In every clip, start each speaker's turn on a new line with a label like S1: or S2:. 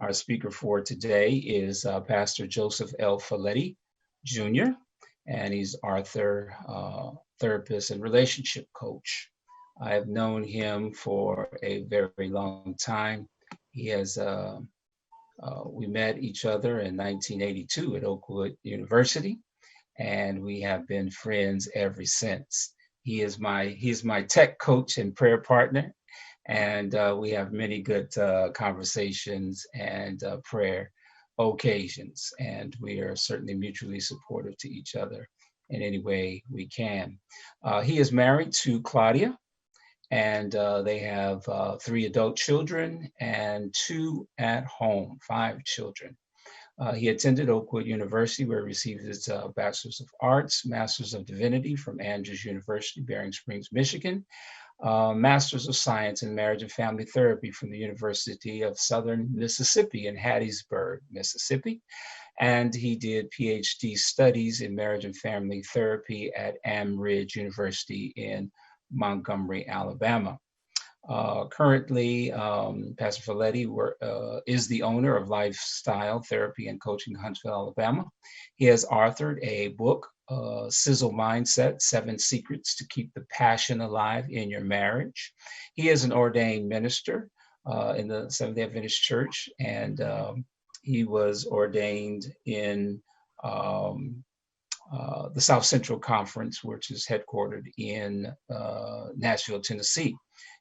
S1: Our speaker for today is Pastor Joseph L. Follette Jr., and he's author, therapist, and relationship coach. I have known him for a very long time. He has we met each other in 1982 at Oakwood University, and we have been friends ever since. He's my tech coach and prayer partner, and we have many good conversations and prayer occasions, and we are certainly mutually supportive to each other in any way we can. He is married to Claudia, and they have 3 adult children and 2 at home, 5 children. He attended Oakwood University, where he received his Bachelor's of Arts, Master's of Divinity from Andrews University, Bering Springs, Michigan, Master's of Science in Marriage and Family Therapy from the University of Southern Mississippi in Hattiesburg, Mississippi. And he did PhD studies in marriage and family therapy at Amridge University in Montgomery, Alabama. Currently, Pastor Follette is the owner of Lifestyle Therapy and Coaching in Huntsville, Alabama. He has authored a book, Sizzle Mindset, 7 Secrets to Keep the Passion Alive in Your Marriage. He is an ordained minister in the Seventh-day Adventist Church, and he was ordained in the South Central Conference, which is headquartered in Nashville, Tennessee.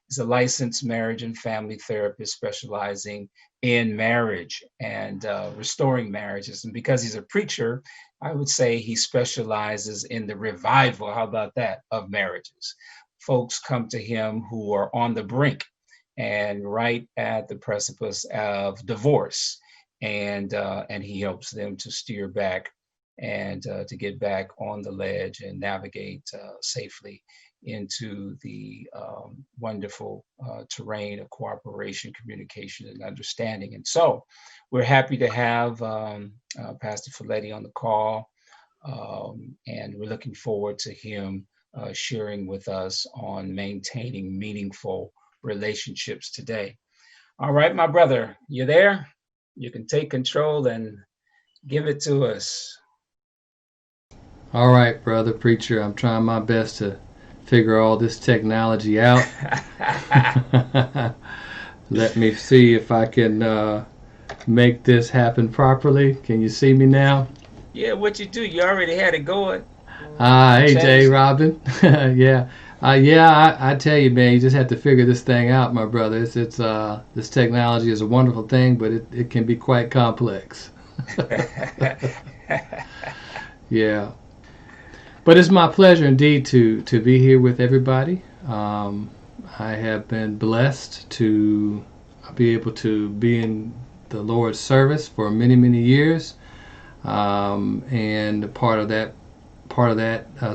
S1: He's a licensed marriage and family therapist specializing in marriage and restoring marriages. And because he's a preacher, I would say he specializes in the revival, how about that, of marriages. Folks come to him who are on the brink and right at the precipice of divorce, and he helps them to steer back and to get back on the ledge and navigate safely into the wonderful terrain of cooperation, communication, and understanding. And so we're happy to have Pastor Follette on the call, and we're looking forward to him sharing with us on maintaining meaningful relationships today. All right, my brother, you there? You can take control and give it to us.
S2: All right, brother preacher, I'm trying my best to figure all this technology out. Let me see if I can make this happen properly. Can you see me now?
S1: Yeah, what you do? You already had it going.
S2: Hey, Jay Robin. Yeah. I tell you, man, you just have to figure this thing out, my brother. It's this technology is a wonderful thing, but it can be quite complex. Yeah. But it's my pleasure indeed to be here with everybody. I have been blessed to be able to be in the Lord's service for many, many years, and part of that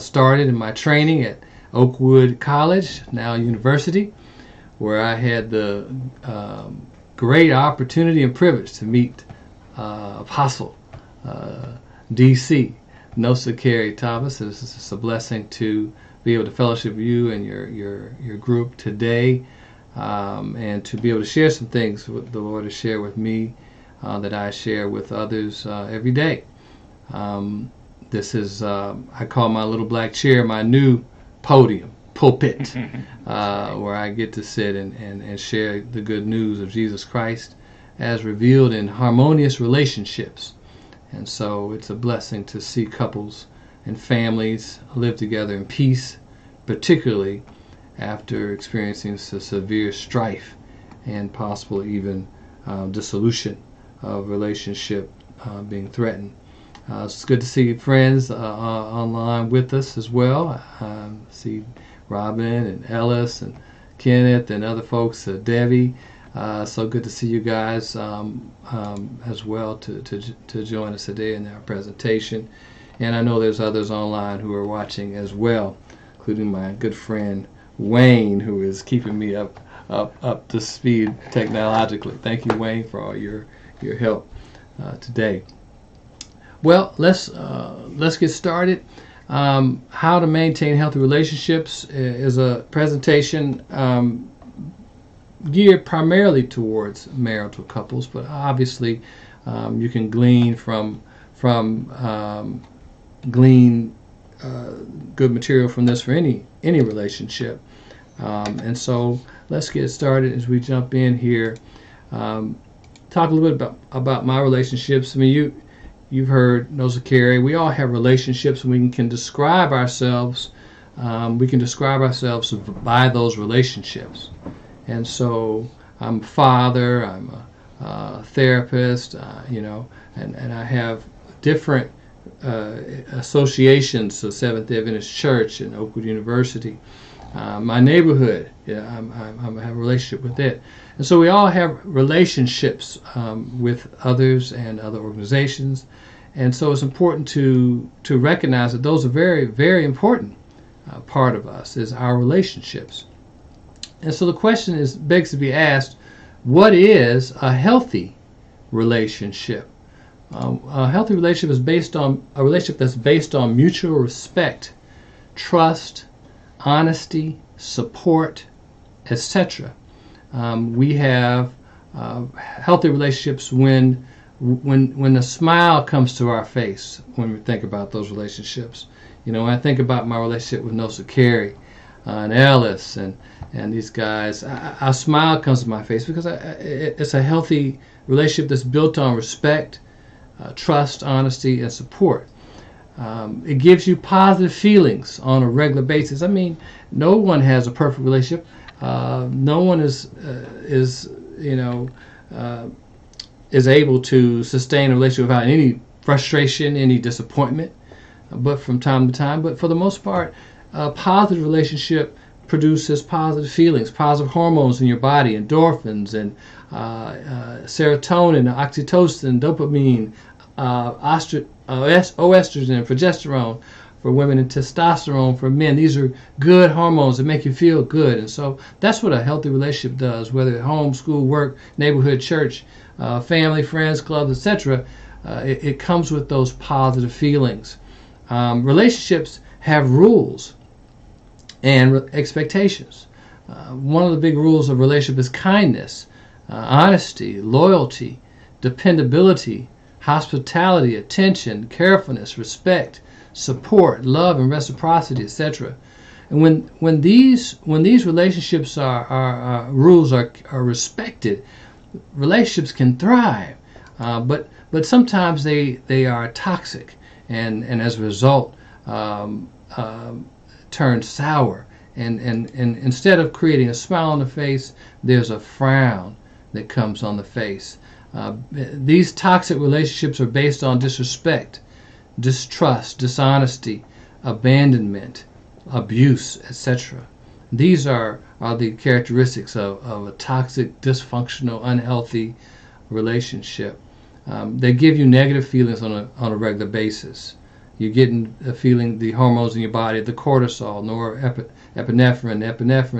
S2: started in my training at Oakwood College, now university, where I had the great opportunity and privilege to meet Apostle D.C. Nosa Carey Thomas. It's a blessing to be able to fellowship with you and your group today, and to be able to share some things with the Lord to share with me that I share with others every day. This is, I call my little black chair my new pulpit, where I get to sit and share the good news of Jesus Christ as revealed in harmonious relationships. And so it's a blessing to see couples and families live together in peace, particularly after experiencing severe strife and possible even dissolution of relationship being threatened. It's good to see friends online with us as well. See Robin and Ellis and Kenneth and other folks, Debbie. So good to see you guys as well to join us today in our presentation. And I know there's others online who are watching as well, including my good friend Wayne, who is keeping me up to speed technologically. Thank you, Wayne, for all your help today. Well, let's get started. How to maintain healthy relationships is a presentation geared primarily towards marital couples, but obviously you can glean glean good material from this for any relationship. And so let's get started as we jump in here. Talk a little bit about my relationships. I mean, you've heard Nosa Carey. We all have relationships, and we can describe ourselves. We can describe ourselves by those relationships. And so I'm a father. I'm a therapist. And I have different associations. So Seventh-day Adventist Church and Oakwood University. My neighborhood, I have a relationship with it. And so we all have relationships with others and other organizations. And so it's important to recognize that those are very, very important part of us, is our relationships. And so the question begs to be asked, what is a healthy relationship? A healthy relationship is based on a relationship that's based on mutual respect, trust, honesty, support, etc. We have healthy relationships when a smile comes to our face when we think about those relationships. When I think about my relationship with Nosa Carey and Ellis and these guys, a smile comes to my face because it's a healthy relationship that's built on respect, trust, honesty, and support. It gives you positive feelings on a regular basis. I mean, no one has a perfect relationship. No one is able to sustain a relationship without any frustration, any disappointment. But from time to time, but for the most part, a positive relationship produces positive feelings, positive hormones in your body, endorphins and serotonin, oxytocin, dopamine, estrogen, progesterone for women, and testosterone for men. These are good hormones that make you feel good. And so that's what a healthy relationship does, whether at home, school, work, neighborhood, church, family, friends, clubs, etc. It comes with those positive feelings. Relationships have rules and expectations. One of the big rules of relationship is kindness, honesty, loyalty, dependability, hospitality, attention, carefulness, respect, support, love, and reciprocity, etc. And when these relationships rules are respected, relationships can thrive. But sometimes they are toxic, and as a result turn sour. And instead of creating a smile on the face, there's a frown that comes on the face. These toxic relationships are based on disrespect, distrust, dishonesty, abandonment, abuse, etc. These are the characteristics of a toxic, dysfunctional, unhealthy relationship. They give you negative feelings on a regular basis. You're getting feeling the hormones in your body, the cortisol, norepinephrine,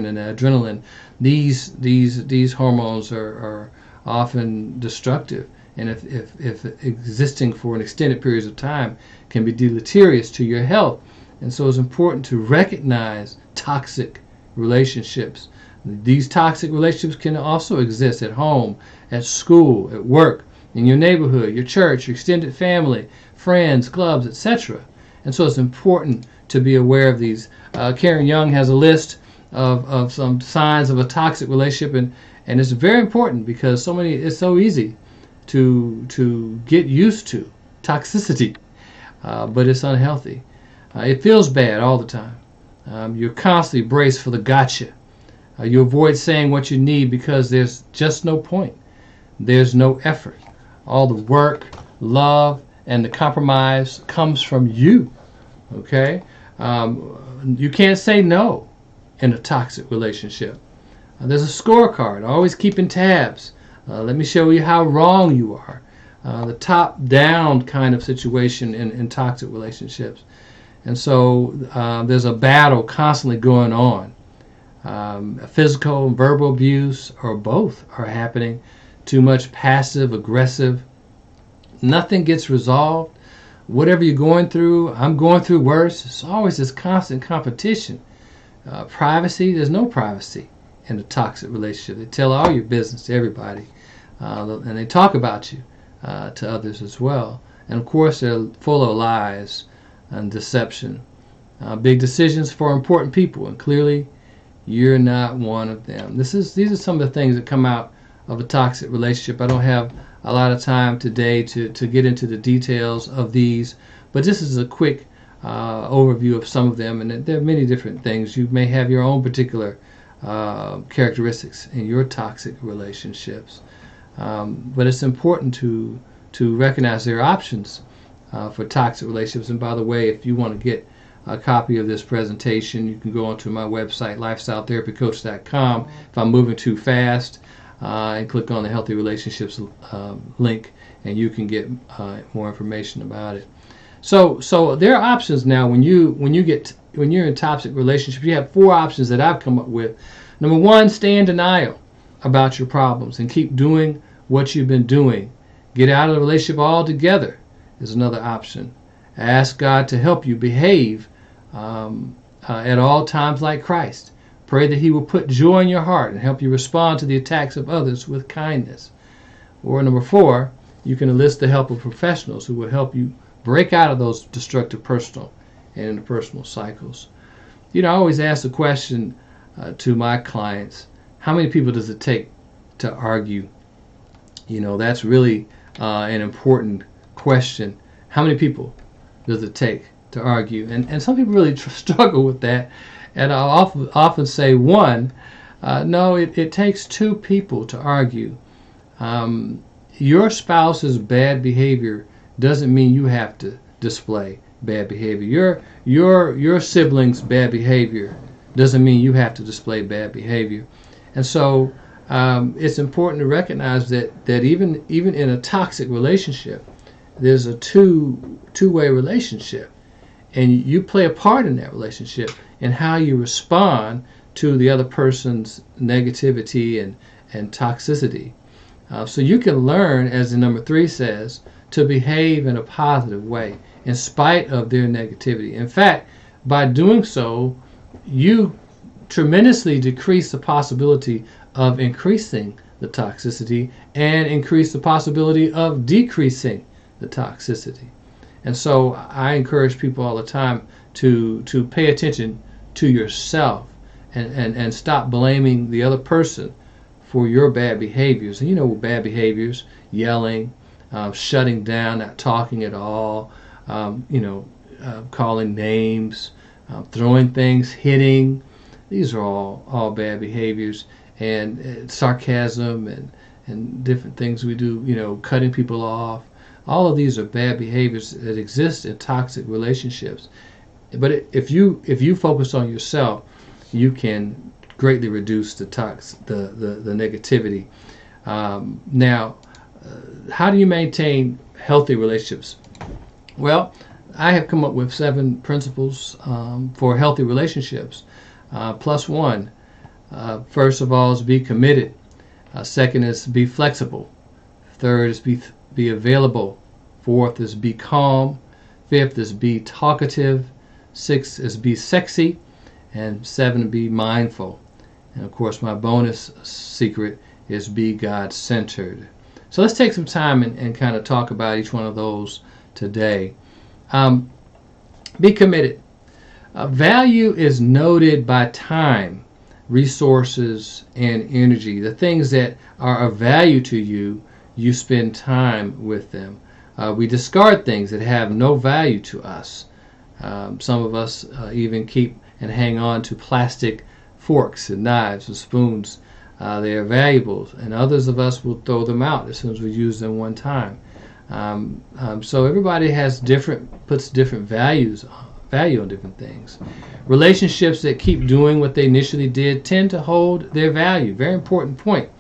S2: and adrenaline. These hormones are often destructive, and if existing for an extended period of time, can be deleterious to your health. And so it's important to recognize toxic relationships. These toxic relationships can also exist at home, at school, at work, in your neighborhood, your church, your extended family, friends, clubs, etc. And so it's important to be aware of these. Karen Young has a list of some signs of a toxic relationship, and it's very important because it's so easy to get used to toxicity, but it's unhealthy. It feels bad all the time. You're constantly braced for the gotcha. You avoid saying what you need because there's just no point. There's no effort. All the work, love, and the compromise comes from you. Okay? You can't say no in a toxic relationship. There's a scorecard, always keeping tabs. Let me show you how wrong you are. The top-down kind of situation in toxic relationships. And so there's a battle constantly going on. Physical and verbal abuse, or both, are happening. Too much passive, aggressive. Nothing gets resolved. Whatever you're going through, I'm going through worse. It's always this constant competition. Privacy, there's no privacy in a toxic relationship. They tell all your business to everybody, and they talk about you to others as well. And of course, they're full of lies and deception. Big decisions for important people, and clearly, you're not one of them. These are some of the things that come out of a toxic relationship. I don't have a lot of time today to get into the details of these, but this is a quick overview of some of them, and there are many different things. You may have your own particular characteristics in your toxic relationships, but it's important to recognize there are options for toxic relationships. And by the way, if you want to get a copy of this presentation, you can go onto my website, lifestyletherapycoach.com. If I'm moving too fast, and click on the Healthy Relationships link, and you can get more information about it. So there are options now when you're in toxic relationships. You have 4 options that I've come up with. Number 1, stay in denial about your problems and keep doing what you've been doing. Get out of the relationship altogether is another option. Ask God to help you behave at all times like Christ. Pray that He will put joy in your heart and help you respond to the attacks of others with kindness. Or number 4, you can enlist the help of professionals who will help you break out of those destructive personal and interpersonal cycles. I always ask the question to my clients, how many people does it take to argue? That's really an important question. How many people does it take to argue? And some people really struggle with that. And I'll often say 1. No, it takes 2 people to argue. Your spouse's bad behavior doesn't mean you have to display bad behavior. Your siblings' bad behavior doesn't mean you have to display bad behavior. And so it's important to recognize that even in a toxic relationship, there's a two-way relationship, and you play a part in that relationship and how you respond to the other person's negativity and toxicity. So you can learn, as the number 3 says, to behave in a positive way in spite of their negativity. In fact, by doing so, you tremendously decrease the possibility of increasing the toxicity and increase the possibility of decreasing the toxicity. And so I encourage people all the time to pay attention to yourself and stop blaming the other person for your bad behaviors. And bad behaviors: yelling, shutting down, not talking at all, calling names, throwing things, hitting. These are all bad behaviors. And sarcasm and different things we do, cutting people off. All of these are bad behaviors that exist in toxic relationships. But if you focus on yourself, you can greatly reduce the negativity. Now, how do you maintain healthy relationships? Well, I have come up with 7 principles for healthy relationships. Plus 1. First of all is be committed. Second is be flexible. Third is be available. 4th is be calm. 5th is be talkative. 6th is be sexy. And 7, be mindful. And of course, my bonus secret is be God-centered. So let's take some time and kind of talk about each one of those today. Be committed. Value is noted by time, resources, and energy. The things that are of value to you, you spend time with them. We discard things that have no value to us. Some of us even keep and hang on to plastic forks and knives and spoons. They are valuable, and others of us will throw them out as soon as we use them one time. So everybody puts different value on different things. Relationships that keep doing what they initially did tend to hold their value. Very important point.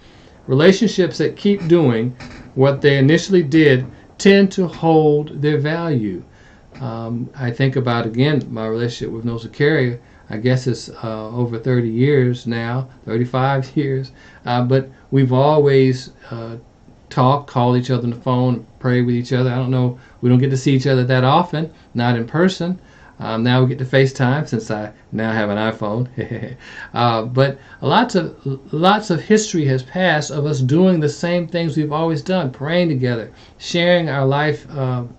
S2: Relationships that keep doing what they initially did tend to hold their value. I think about, again, my relationship with Nosa Carrier. I guess it's over 30 years now, 35 years. But we've always talked, called each other on the phone, prayed with each other. I don't know, we don't get to see each other that often, not in person. Now we get to FaceTime since I now have an iPhone. But lots of history has passed of us doing the same things we've always done, praying together, sharing our life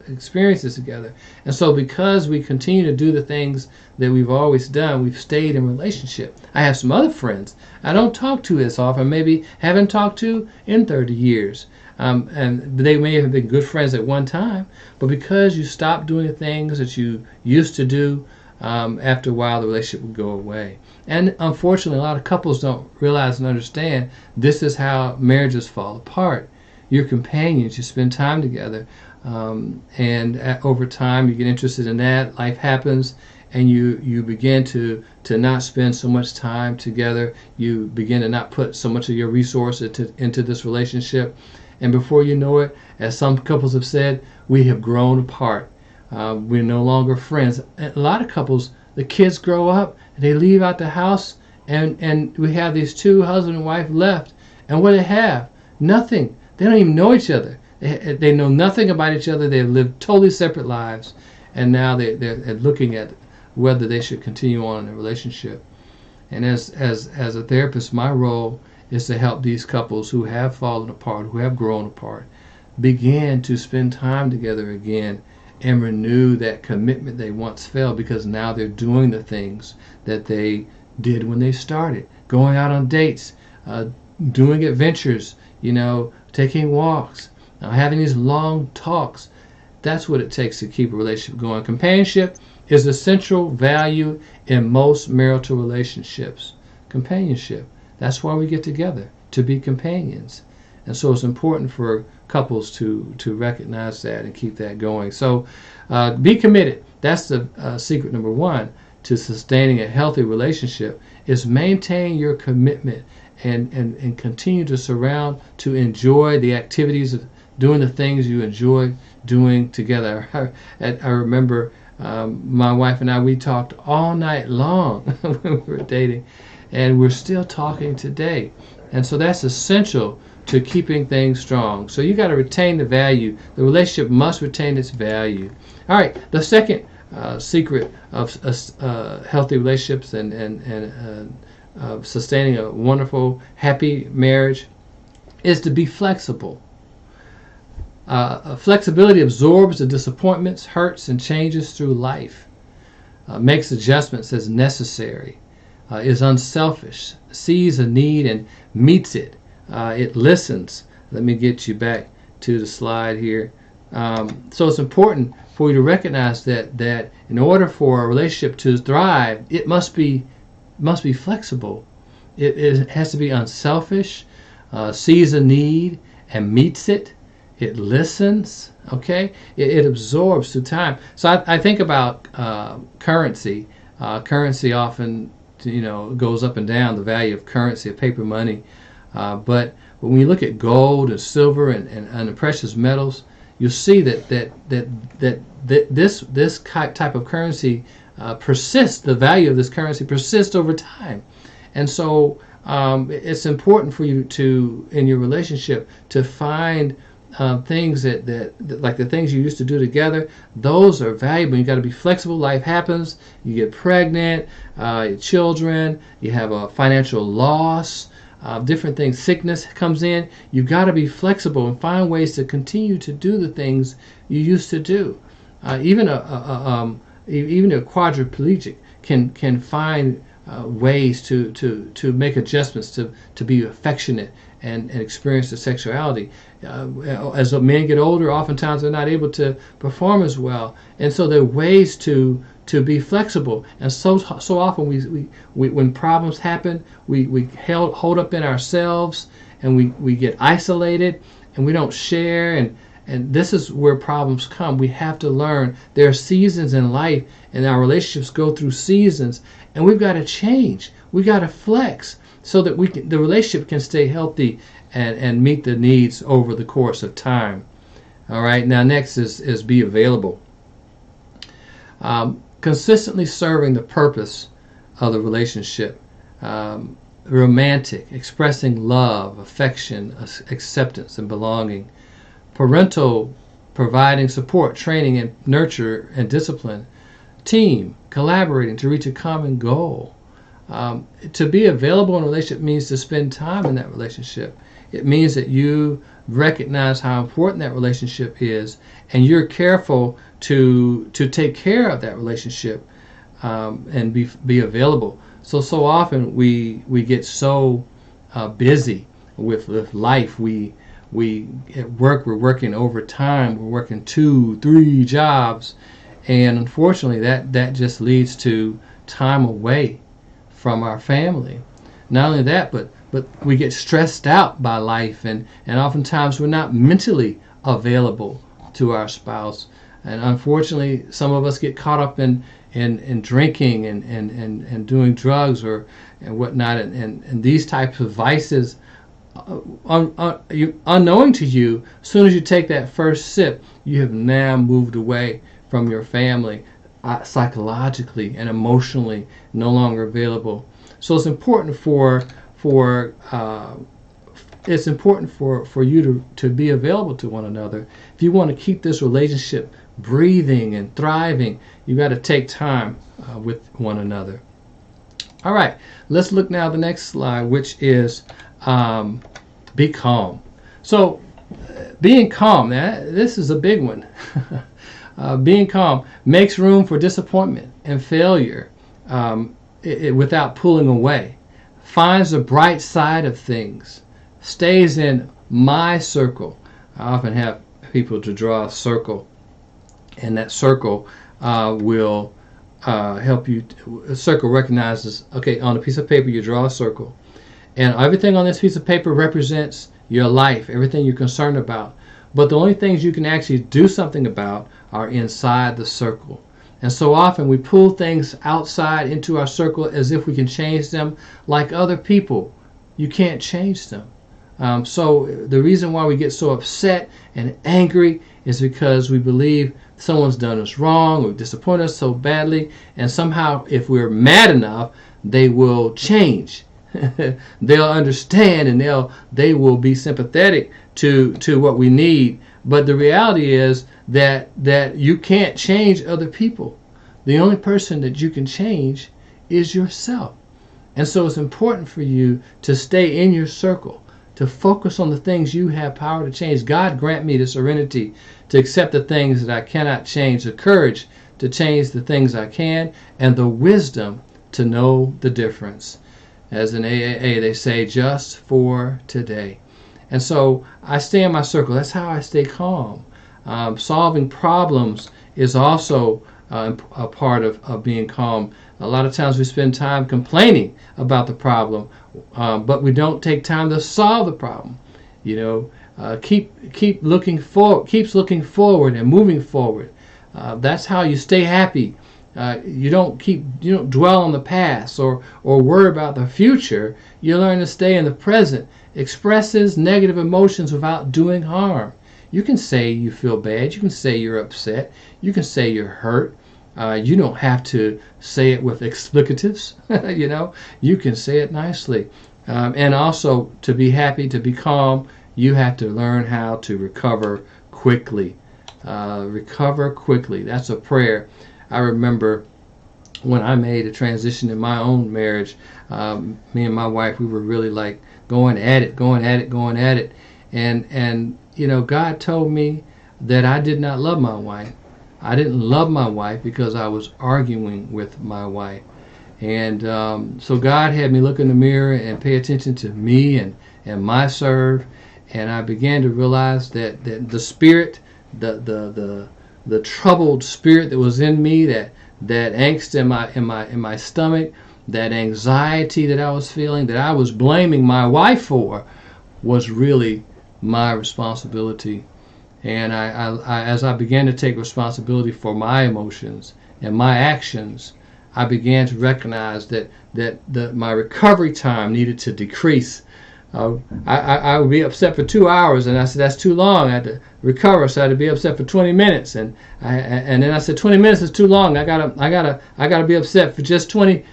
S2: experiences together. And so because we continue to do the things that we've always done, we've stayed in relationship. I have some other friends I don't talk to as often, maybe haven't talked to in 30 years. And they may have been good friends at one time, but because you stop doing the things that you used to do, after a while the relationship will go away. And unfortunately, a lot of couples don't realize and understand this is how marriages fall apart. Your companions, you spend time together, over time you get interested in that, life happens, and you begin to not spend so much time together. You begin to not put so much of your resources into this relationship. And before you know it, as some couples have said, we have grown apart. We're no longer friends. A lot of couples, the kids grow up, and they leave out the house, and we have these two, husband and wife, left. And what do they have? Nothing. They don't even know each other. They know nothing about each other. They've lived totally separate lives, and now they're looking at whether they should continue on in a relationship. And as a therapist, my role is to help these couples who have fallen apart, who have grown apart, begin to spend time together again and renew that commitment they once felt, because now they're doing the things that they did when they started, going out on dates, doing adventures, taking walks, having these long talks. That's what it takes to keep a relationship going. Companionship is the central value in most marital relationships. Companionship. That's why we get together, to be companions. And so it's important for couples to recognize that and keep that going. So be committed. That's the secret number one to sustaining a healthy relationship, is maintain your commitment and continue to enjoy the activities of doing the things you enjoy doing together. I remember my wife and I, we talked all night long when we were dating, and we're still talking today. And so that's essential to keeping things strong. So you got to retain the value. The relationship must retain its value. All right, the second secret of healthy relationships and sustaining a wonderful, happy marriage is to be flexible. Flexibility absorbs the disappointments, hurts, and changes through life, makes adjustments as necessary, is unselfish, sees a need and meets it. It listens. Let me get you back to the slide here. So it's important for you to recognize that in order for a relationship to thrive, it must be flexible. It has to be unselfish, sees a need and meets it. It listens. Okay, it absorbs through time. So I think about currency. Currency often goes up and down, the value of currency, of paper money. But when you look at gold and silver and the precious metals, you'll see that this type of currency persists. The value of this currency persists over time, and so it's important for you to, in your relationship, to find things that like the things you used to do together. Those are valuable. You got to be flexible. Life happens. You get pregnant, your children. You have a financial loss. Different things, sickness comes in. You've got to be flexible and find ways to continue to do the things you used to do. Even a quadriplegic can find ways to make adjustments to be affectionate and experience the sexuality. As men get older, oftentimes they're not able to perform as well, and so there are ways to be flexible. And so often we when problems happen, we hold up in ourselves, and we get isolated, and we don't share, and this is where problems come. We have to learn there are seasons in life, and our relationships go through seasons, and we've got to change. We've got to flex so that the relationship can stay healthy and meet the needs over the course of time. All right, now next is be available. Consistently serving the purpose of the relationship. Romantic, expressing love, affection, acceptance, and belonging. Parental, providing support, training, and nurture and discipline team, collaborating to reach a common goal. To be available in a relationship means to spend time in that relationship. It means that you recognize how important that relationship is, and you're careful to take care of that relationship, and be available. So often we get so busy with life. We at work, we're working overtime. We're working 2-3 jobs, and unfortunately that just leads to time away from our family. Not only that, but we get stressed out by life, and oftentimes we're not mentally available to our spouse. And unfortunately, some of us get caught up in drinking and doing drugs and whatnot, and these types of vices, unknowing to you. As soon as you take that first sip, you have now moved away from your family, psychologically and emotionally, no longer available. So it's important for you to be available to one another. If you want to keep this relationship breathing and thriving, you got to take time with one another. All right, let's look now at the next slide, which is be calm. So being calm, this is a big one. Being calm makes room for disappointment and failure without pulling away, finds the bright side of things, stays in my circle. I often have people to draw a circle, and that circle will help you. A circle recognizes, okay, on a piece of paper you draw a circle, and everything on this piece of paper represents your life, everything you're concerned about. But the only things you can actually do something about are inside the circle. And so often we pull things outside into our circle as if we can change them. Like other people, you can't change them. So the reason why we get so upset and angry is because we believe someone's done us wrong or disappointed us so badly, and somehow if we're mad enough, they will change. They'll understand, and they will be sympathetic to what we need. But the reality is that you can't change other people. The only person that you can change is yourself. And so it's important for you to stay in your circle, to focus on the things you have power to change. God grant me the serenity to accept the things that I cannot change, the courage to change the things I can, and the wisdom to know the difference. As in AAA, they say, just for today. And so I stay in my circle. That's how I stay calm. Solving problems is also a part of being calm. A lot of times we spend time complaining about the problem, but we don't take time to solve the problem. Keep looking forward, keeps looking forward and moving forward. That's how you stay happy. You don't dwell on the past or worry about the future. You learn to stay in the present. Expresses negative emotions without doing harm. You can say you feel bad. You can say you're upset. You can say you're hurt. You don't have to say it with explicatives. You can say it nicely. And also, to be happy, to be calm, you have to learn how to recover quickly. Recover quickly. That's a prayer. I remember when I made a transition in my own marriage, me and my wife, we were really like going at it. And God told me that I did not love my wife. I didn't love my wife because I was arguing with my wife. And so God had me look in the mirror and pay attention to me and my serve. And I began to realize that the spirit, the troubled spirit that was in me, that angst in my stomach, that anxiety that I was feeling, that I was blaming my wife for, was really my responsibility. And I as I began to take responsibility for my emotions and my actions, I began to recognize that my recovery time needed to decrease. I would be upset for 2 hours, and I said that's too long. I had to recover, so I had to be upset for 20 minutes, and then I said 20 minutes is too long. I gotta be upset for just 2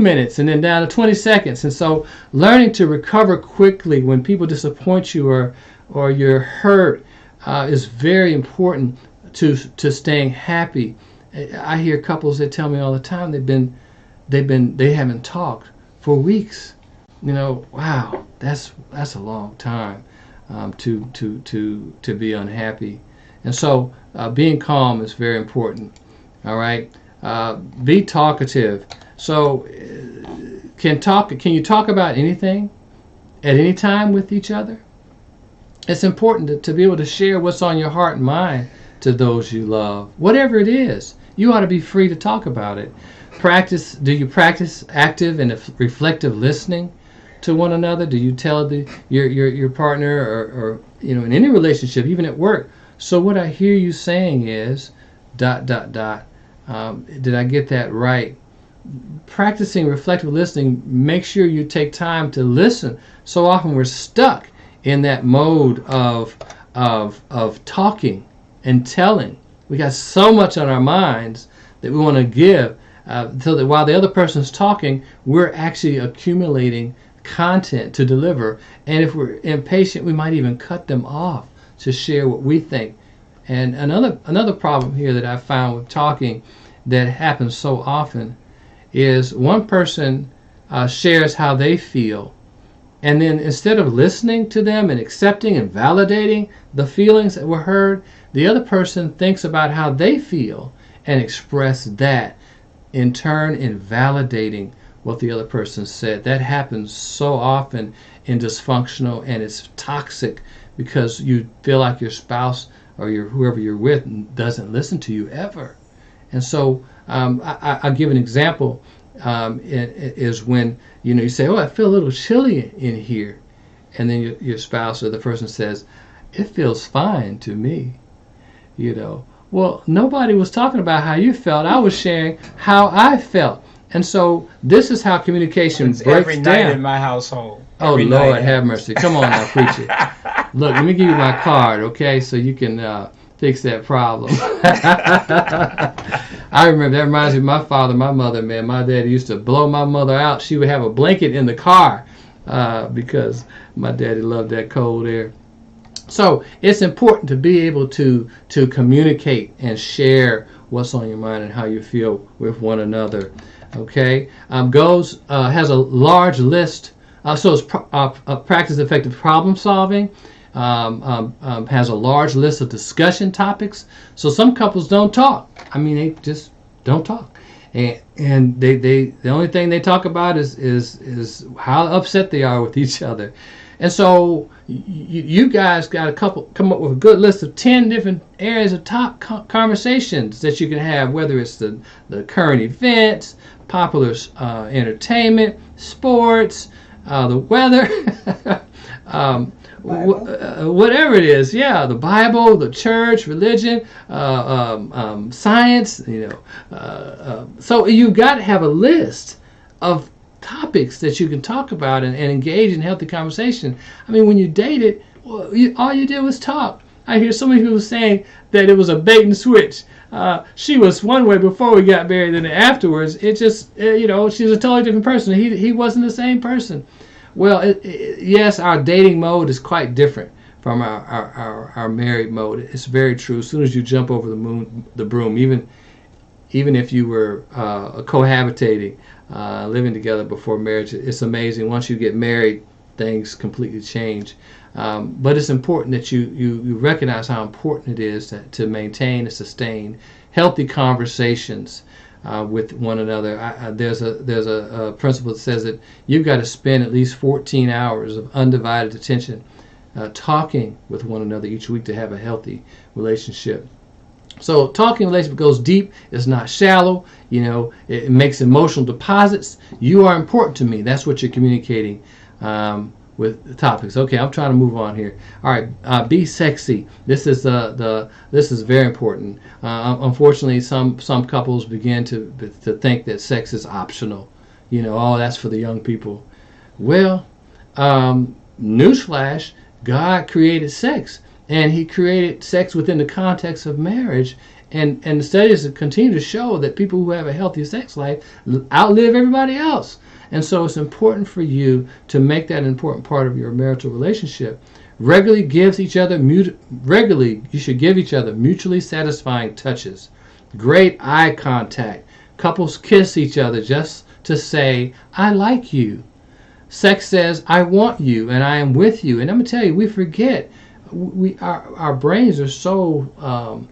S2: minutes, and then down to 20 seconds. And so, learning to recover quickly when people disappoint you or you're hurt is very important to staying happy I hear couples that tell me all the time they haven't talked for weeks. Wow, that's a long time to be unhappy. And so being calm is very important. All right, be talkative. So can you talk about anything at any time with each other? It's important to be able to share what's on your heart and mind to those you love. Whatever it is, you ought to be free to talk about it. Do you practice active and reflective listening to one another? Do you tell your partner or in any relationship, even at work, so what I hear you saying is ... Did I get that right? Practicing reflective listening, make sure you take time to listen. So often we're stuck in that mode of talking and telling. We got so much on our minds that we want to give, so that while the other person's talking, we're actually accumulating content to deliver. And if we're impatient, we might even cut them off to share what we think. And another problem here that I found with talking that happens so often is one person shares how they feel, and then instead of listening to them and accepting and validating the feelings that were heard, the other person thinks about how they feel and express that, in turn invalidating what the other person said. That happens so often in dysfunctional, and it's toxic because you feel like your spouse or whoever you're with doesn't listen to you ever. And so I'll give an example. Is when you say, "Oh, I feel a little chilly in here," and then your spouse or the person says, "It feels fine to me." Well, nobody was talking about how you felt. I was sharing how I felt. And so this is how communication breaks down.
S1: Every night in my household.
S2: Oh, Lord have mercy. Come on now, preach it. Look, let me give you my card, okay, so you can fix that problem. I remember, that reminds me of my father, my mother, man. My daddy used to blow my mother out. She would have a blanket in the car because my daddy loved that cold air. So it's important to be able to communicate and share what's on your mind and how you feel with one another. Okay, has a large list. So it's practice effective problem solving. Has a large list of discussion topics. So some couples don't talk. I mean, they just don't talk, and they the only thing they talk about is how upset they are with each other. And so you guys got come up with a good list of 10 different areas of top conversations that you can have, whether it's the current events, popular entertainment, sports, the weather, whatever it is. Yeah, the Bible, the church, religion, science. So you got to have a list of topics that you can talk about and engage in healthy conversation. I mean, when you dated, all you did was talk. I hear so many people saying that it was a bait and switch. She was one way before we got married, and afterwards, it just, she was a totally different person. He wasn't the same person. Well, yes, our dating mode is quite different from our married mode. It's very true. As soon as you jump over the broom, even if you were cohabitating, living together before marriage, it's amazing. Once you get married, things completely change. But it's important that you recognize how important it is to maintain and sustain healthy conversations with one another. There's a principle that says that you've got to spend at least 14 hours of undivided attention talking with one another each week to have a healthy relationship. So talking relationship goes deep. It's not shallow. It makes emotional deposits. You are important to me. That's what you're communicating with the topics. Okay, I'm trying to move on here. All right, be sexy. This is this is very important. Unfortunately, some couples begin to think that sex is optional. Oh, that's for the young people. Well, newsflash: God created sex. And he created sex within the context of marriage. And the studies continue to show that people who have a healthy sex life outlive everybody else. And so it's important for you to make that an important part of your marital relationship. You should give each other mutually satisfying touches. Great eye contact. Couples kiss each other just to say, I like you. Sex says, I want you and I am with you. And I'm going to tell you, we forget. Our brains are so,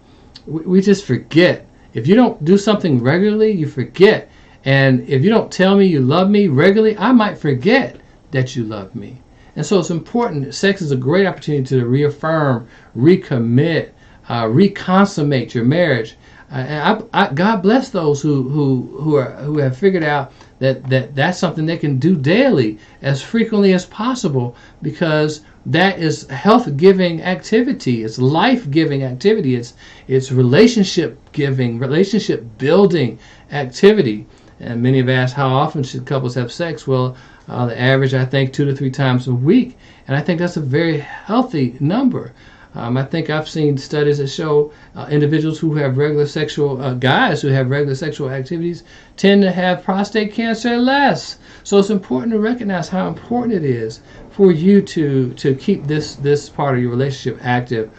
S2: we just forget. If you don't do something regularly, you forget. And if you don't tell me you love me regularly, I might forget that you love me. And so it's important. Sex is a great opportunity to reaffirm, recommit, reconsummate your marriage. God bless those who have figured out that's something they can do daily, as frequently as possible, because that is health-giving activity. It's life-giving activity. It's relationship-giving, relationship-building activity. And many have asked, how often should couples have sex? Well, the average, I think, 2 to 3 times a week. And I think that's a very healthy number. I think I've seen studies that show individuals who have regular sexual, guys who have regular sexual activities tend to have prostate cancer less. So it's important to recognize how important it is for you to keep this part of your relationship active.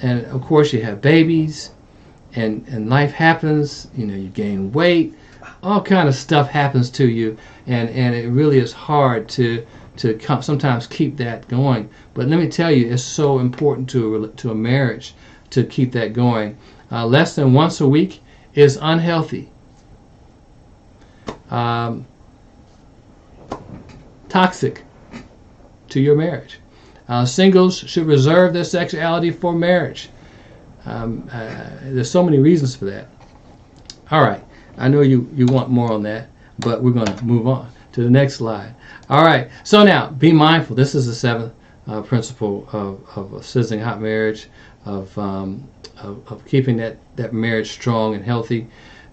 S2: And of course, you have babies, and life happens. You gain weight, all kind of stuff happens to you, and it really is hard to sometimes keep that going. But let me tell you, it's so important to a marriage to keep that going. Less than once a week is unhealthy. Toxic to your marriage. Singles should reserve their sexuality for marriage. There's so many reasons for that. All right, I know you want more on that, but we're going to move on to the next slide. All right, so now be mindful. This is the seventh principle of a sizzling hot marriage, of keeping that marriage strong and healthy.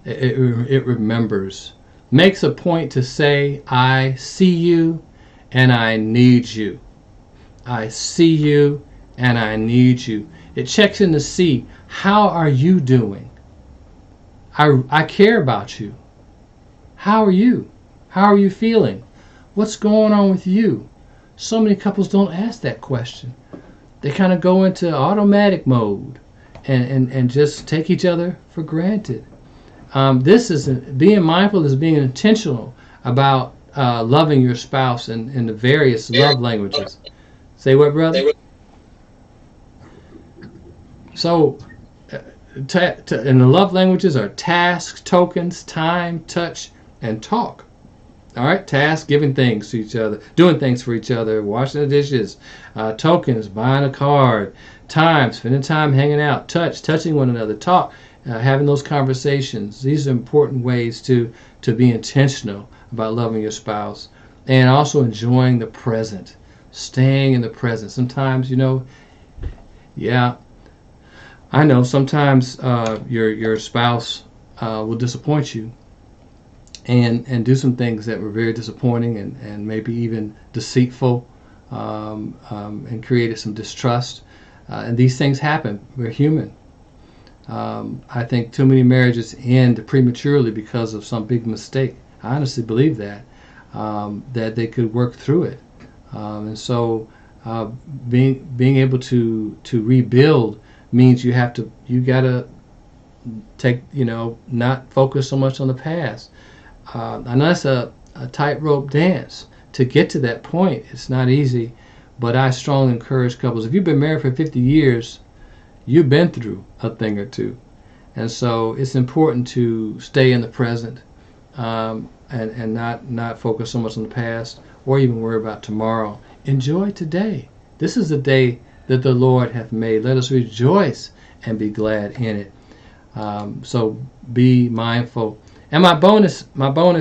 S2: It remembers, makes a point to say, I see you and I need you. I see you and I need you. It checks in to see, how are you doing? I care about you. How are you? How are you feeling? What's going on with you? So many couples don't ask that question. They kind of go into automatic mode and just take each other for granted. This is being mindful, is being intentional about loving your spouse in the various love languages. Say what, brother? So, and the love languages are tasks, tokens, time, touch, and talk. All right, tasks, giving things to each other, doing things for each other, washing the dishes. Tokens, buying a card. Time, spending time hanging out. Touch, touching one another. Talk, having those conversations. These are important ways to be intentional about loving your spouse, and also enjoying the present, staying in the present. Sometimes, I know sometimes your spouse will disappoint you and do some things that were very disappointing and maybe even deceitful, and created some distrust. And these things happen. We're human. I think too many marriages end prematurely because of some big mistake. I honestly believe that they could work through it. And so being able to rebuild means you gotta take, not focus so much on the past. I know it's a tightrope dance to get to that point. It's not easy, but I strongly encourage couples. If you've been married for 50 years, you've been through a thing or two. And so it's important to stay in the present, and not focus so much on the past or even worry about tomorrow. Enjoy today. This is the day that the Lord hath made. Let us rejoice and be glad in it. So be mindful. And my bonus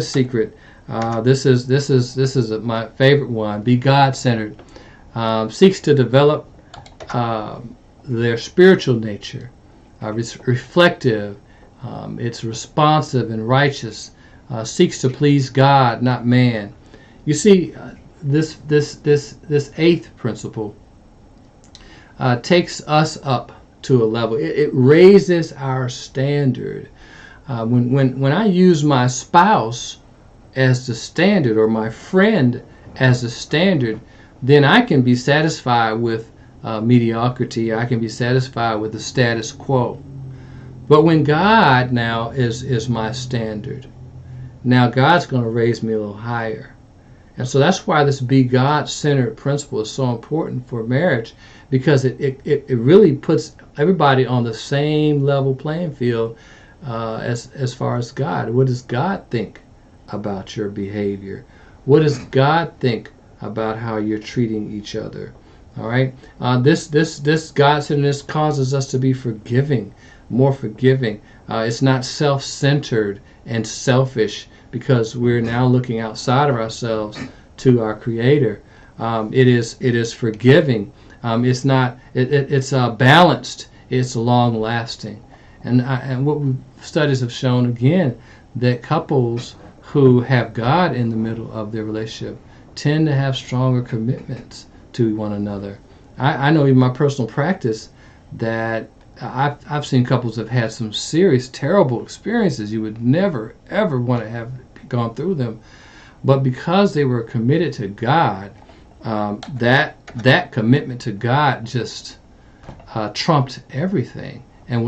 S2: secret. This is my favorite one. Be God-centered. Seeks to develop their spiritual nature. Reflective. It's responsive and righteous. Seeks to please God, not man. You see, this eighth principle takes us up to a level. It raises our standard. When I use my spouse as the standard, or my friend as the standard, then I can be satisfied with mediocrity. I can be satisfied with the status quo. But when God now is my standard, now God's going to raise me a little higher. And so that's why this be God-centered principle is so important for marriage, because it really puts everybody on the same level playing field as far as God. What does God think about your behavior? What does God think about how you're treating each other? All right. This God-centeredness causes us to be forgiving, more forgiving. It's not self-centered and selfish, because we're now looking outside of ourselves to our Creator. It is forgiving. It's not. It's balanced. It's long lasting. And what studies have shown again, that couples who have God in the middle of their relationship tend to have stronger commitments to one another. I know in my personal practice that I've seen couples that have had some serious, terrible experiences. You would never, ever want to have gone through them. But because they were committed to God, that commitment to God just trumped everything. And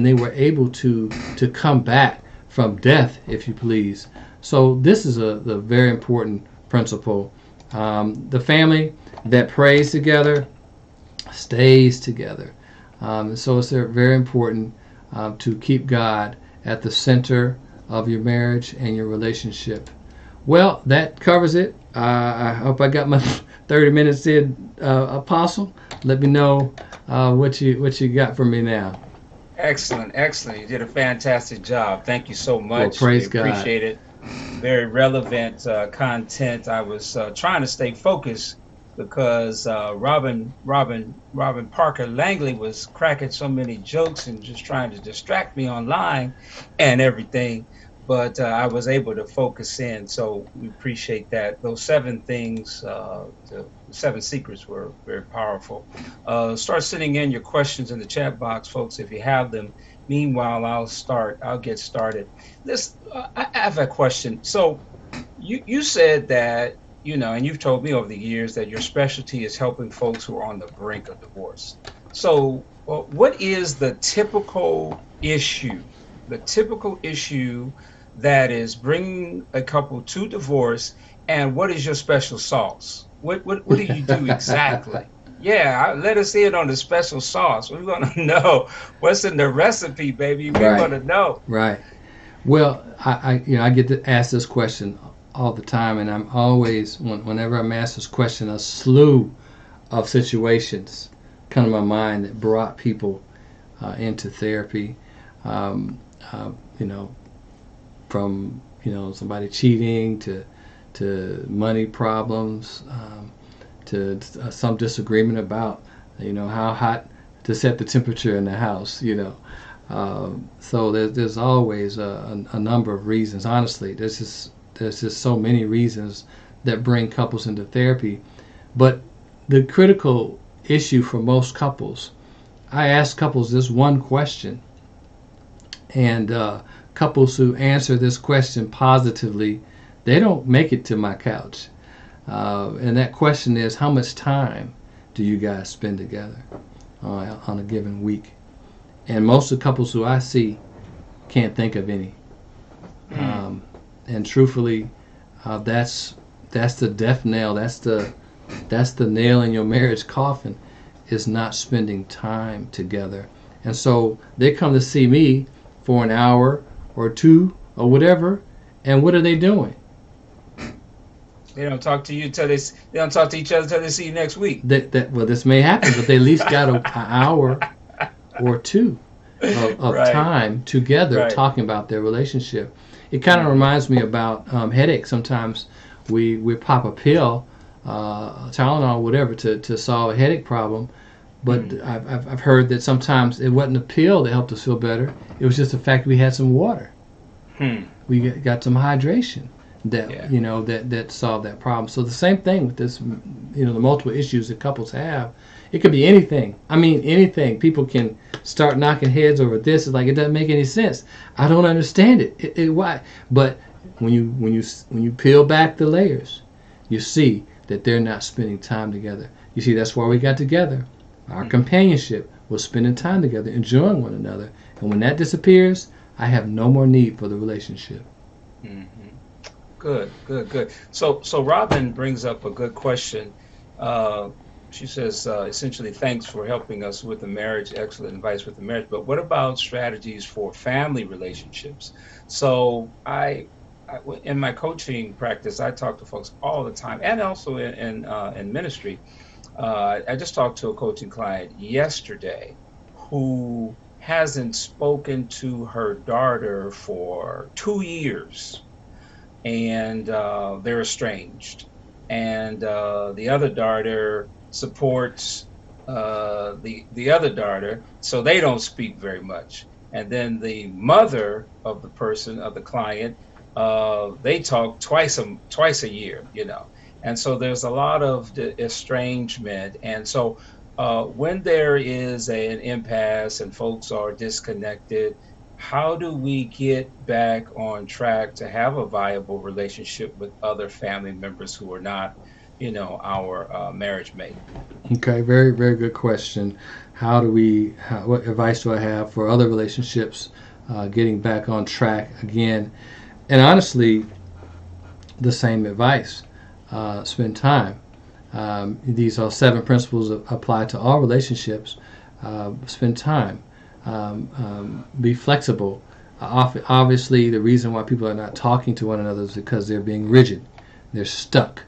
S2: they were able to come back from death, if you please. So this is a very important principle. The family that prays together stays together. So it's very important to keep God at the center of your marriage and your relationship. Well, that covers it. I hope I got my 30 minutes in, Apostle. Let me know what you got for me now.
S1: Excellent. You did a fantastic job. Thank you so much.
S2: Well, praise
S1: We appreciate
S2: God.
S1: it. Very relevant content. I was trying to stay focused because Robin Parker Langley was cracking so many jokes and just trying to distract me online and everything. But I was able to focus in, so we appreciate that. Those 7 things, the 7 secrets were very powerful. Start sending in your questions in the chat box, folks, if you have them. Meanwhile, I'll get started. I have a question. So you said that, and you've told me over the years that your specialty is helping folks who are on the brink of divorce. So what is the typical issue? The typical issue that is bringing a couple to divorce, and what is your special sauce? What do you do exactly? Yeah, let us in on the special sauce. We want to know what's in the recipe, baby. We
S2: Right,
S1: want to know.
S2: right. Well, I get to ask this question all the time, and I'm always, whenever I'm asked this question, a slew of situations come to my mind that brought people into therapy. Um, you know, from somebody cheating to money problems, to some disagreement about how hot to set the temperature in the house. So there's always a number of reasons. Honestly, there's just so many reasons that bring couples into therapy. But the critical issue for most couples, I ask couples this one question, and couples who answer this question positively, they don't make it to my couch. And that question is, how much time do you guys spend together on a given week? And most of the couples who I see can't think of any. And truthfully, that's the death nail. That's the nail in your marriage coffin, is not spending time together. And so they come to see me for an hour or 2 or whatever, and what are they doing?
S1: They don't talk to you they don't talk to each other until they see you next week.
S2: Well, this may happen, but they at least got an hour or 2 of
S1: Right.
S2: time together
S1: Right.
S2: talking about their relationship. It kind of reminds me about headaches. Sometimes we pop a pill, Tylenol, whatever, to solve a headache problem. But I've heard that sometimes it wasn't a pill that helped us feel better. It was just the fact we had some water. We got some hydration that
S1: Yeah.
S2: that solved that problem. So the same thing with this, the multiple issues that couples have. It could be anything. I mean, anything. People can start knocking heads over this. It's like, it doesn't make any sense. I don't understand it. Why? But when you peel back the layers, you see that they're not spending time together. You see, that's why we got together. Our companionship was spending time together, enjoying one another. And when that disappears, I have no more need for the relationship.
S1: Hmm. Good, good, good. So Robin brings up a good question. Uh, she says, essentially, thanks for helping us with the marriage, excellent advice with the marriage. But what about strategies for family relationships? So in my coaching practice, I talk to folks all the time, and also in ministry. I just talked to a coaching client yesterday who hasn't spoken to her daughter for 2 years, and they're estranged. And the other daughter supports the other daughter, so they don't speak very much. And then the mother of the person of the client, they talk twice a year, you know. And so there's a lot of estrangement. And so when there is an impasse and folks are disconnected, how do we get back on track to have a viable relationship with other family members who are not, our marriage mate?
S2: Okay, very, very good question. What advice do I have for other relationships getting back on track again? And honestly, the same advice. Spend time. These are 7 principles that apply to all relationships. Spend time. Be flexible. Obviously, the reason why people are not talking to one another is because they're being rigid. They're stuck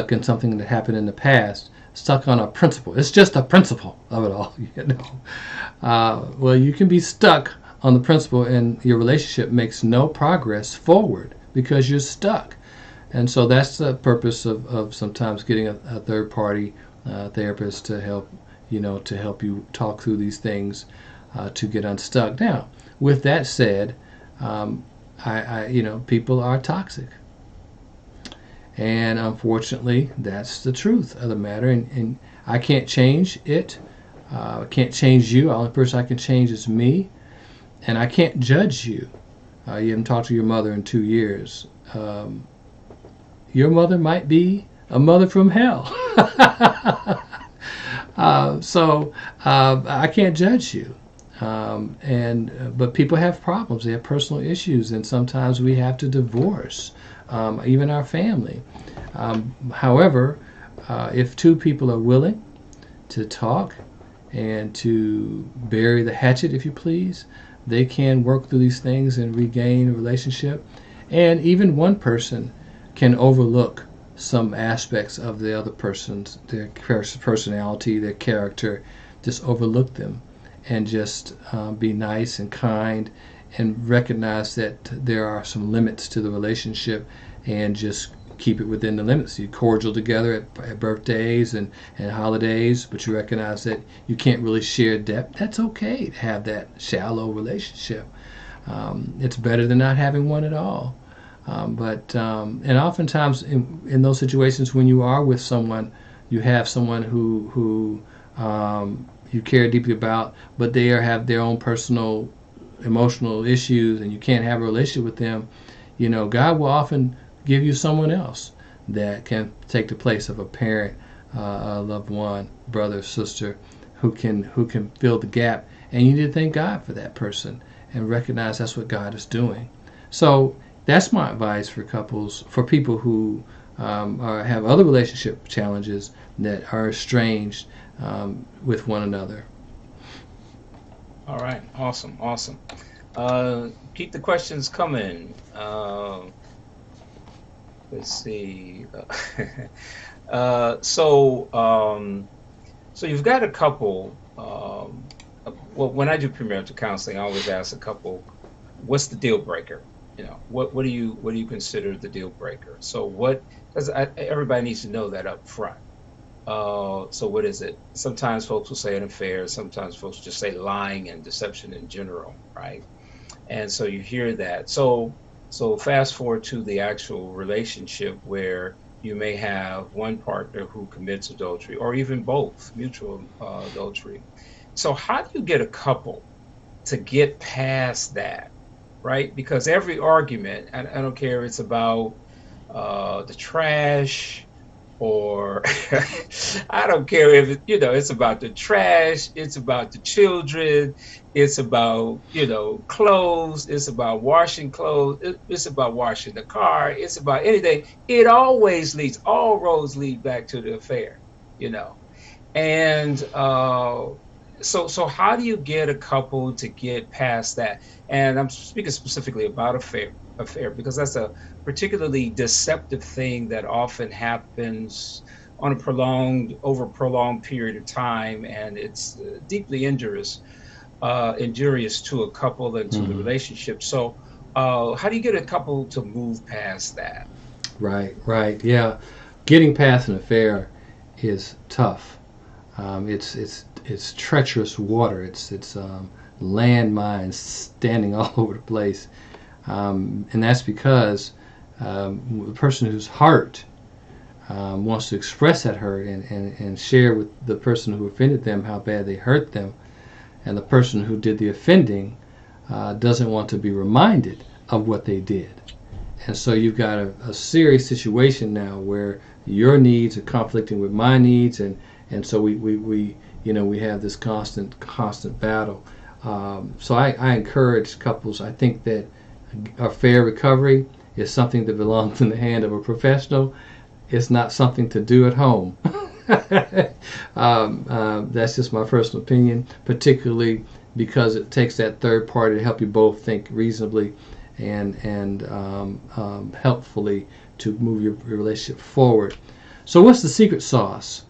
S2: in something that happened in the past, stuck on a principle. It's just a principle of it all, you know. Well, you can be stuck on the principle, and your relationship makes no progress forward because you're stuck. And so that's the purpose of sometimes getting a third party therapist to help you talk through these things to get unstuck. Now, with that said, people are toxic, and unfortunately, that's the truth of the matter. And I can't change it. I can't change you. The only person I can change is me, and I can't judge you. You haven't talked to your mother in 2 years. Your mother might be a mother from hell. So I can't judge you. But people have problems. They have personal issues, and sometimes we have to divorce, even our family. However, if two people are willing to talk and to bury the hatchet, if you please, they can work through these things and regain a relationship. And even one person can overlook some aspects of the other person's, their personality, their character, just overlook them and just be nice and kind and recognize that there are some limits to the relationship and just keep it within the limits. You're cordial together at birthdays and holidays, but you recognize that you can't really share depth. That's okay to have that shallow relationship. It's better than not having one at all. And oftentimes in those situations when you are with someone, you have someone who you care deeply about, but have their own personal emotional issues, and you can't have a relationship with them. God will often give you someone else that can take the place of a parent, a loved one, brother, sister, who can fill the gap. And you need to thank God for that person and recognize that's what God is doing. So that's my advice for couples, for people who have other relationship challenges that are estranged with one another.
S1: All right, awesome, awesome. Keep the questions coming. Let's see. uh, so, um, so you've got a couple. Well, when I do premarital counseling, I always ask a couple, "What's the deal breaker?" What do you consider the deal breaker? So because everybody needs to know that up front. So what is it? Sometimes folks will say an affair. Sometimes folks just say lying and deception in general, right? And so you hear that. So fast forward to the actual relationship where you may have one partner who commits adultery, or even both, mutual adultery. So how do you get a couple to get past that, right? Because every argument, I don't care if it's about the trash, or I don't care if it's about the trash, it's about the children, it's about clothes, it's about washing clothes, it's about washing the car, it's about anything. It always leads, all roads lead back to the affair, you know. And so how do you get a couple to get past that? And I'm speaking specifically about affair because that's a particularly deceptive thing that often happens on a prolonged period of time, and it's deeply injurious to a couple and to the
S2: Hmm.
S1: relationship. So how do you get a couple to move past that?
S2: Right, right, yeah. Getting past an affair is tough. It's treacherous water. It's landmines standing all over the place, and that's because the person who's hurt wants to express that hurt and share with the person who offended them how bad they hurt them, and the person who did the offending doesn't want to be reminded of what they did. And so you've got a serious situation now where your needs are conflicting with my needs, and so we have this constant battle. So I encourage couples. I think that a fair recovery is something that belongs in the hand of a professional. It's not something to do at home. That's just my personal opinion, particularly because it takes that third party to help you both think reasonably and helpfully to move your relationship forward. So, what's the secret sauce?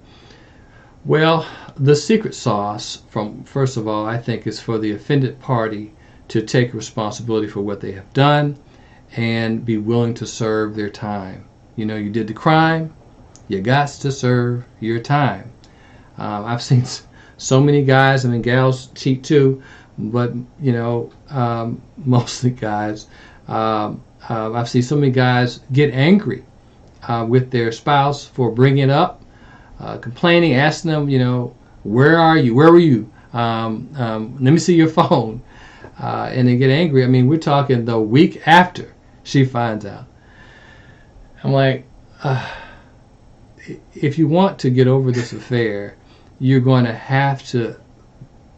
S2: Well, the secret sauce, from first of all, I think is for the offended party to take responsibility for what they have done and be willing to serve their time. You did the crime, you got to serve your time. I've seen so many guys, and gals cheat too, but mostly guys. I've seen so many guys get angry with their spouse for bringing it up, complaining, asking them, where are you? Where were you? Let me see your phone. And they get angry. I mean, we're talking the week after she finds out. I'm like, if you want to get over this affair, you're going to have to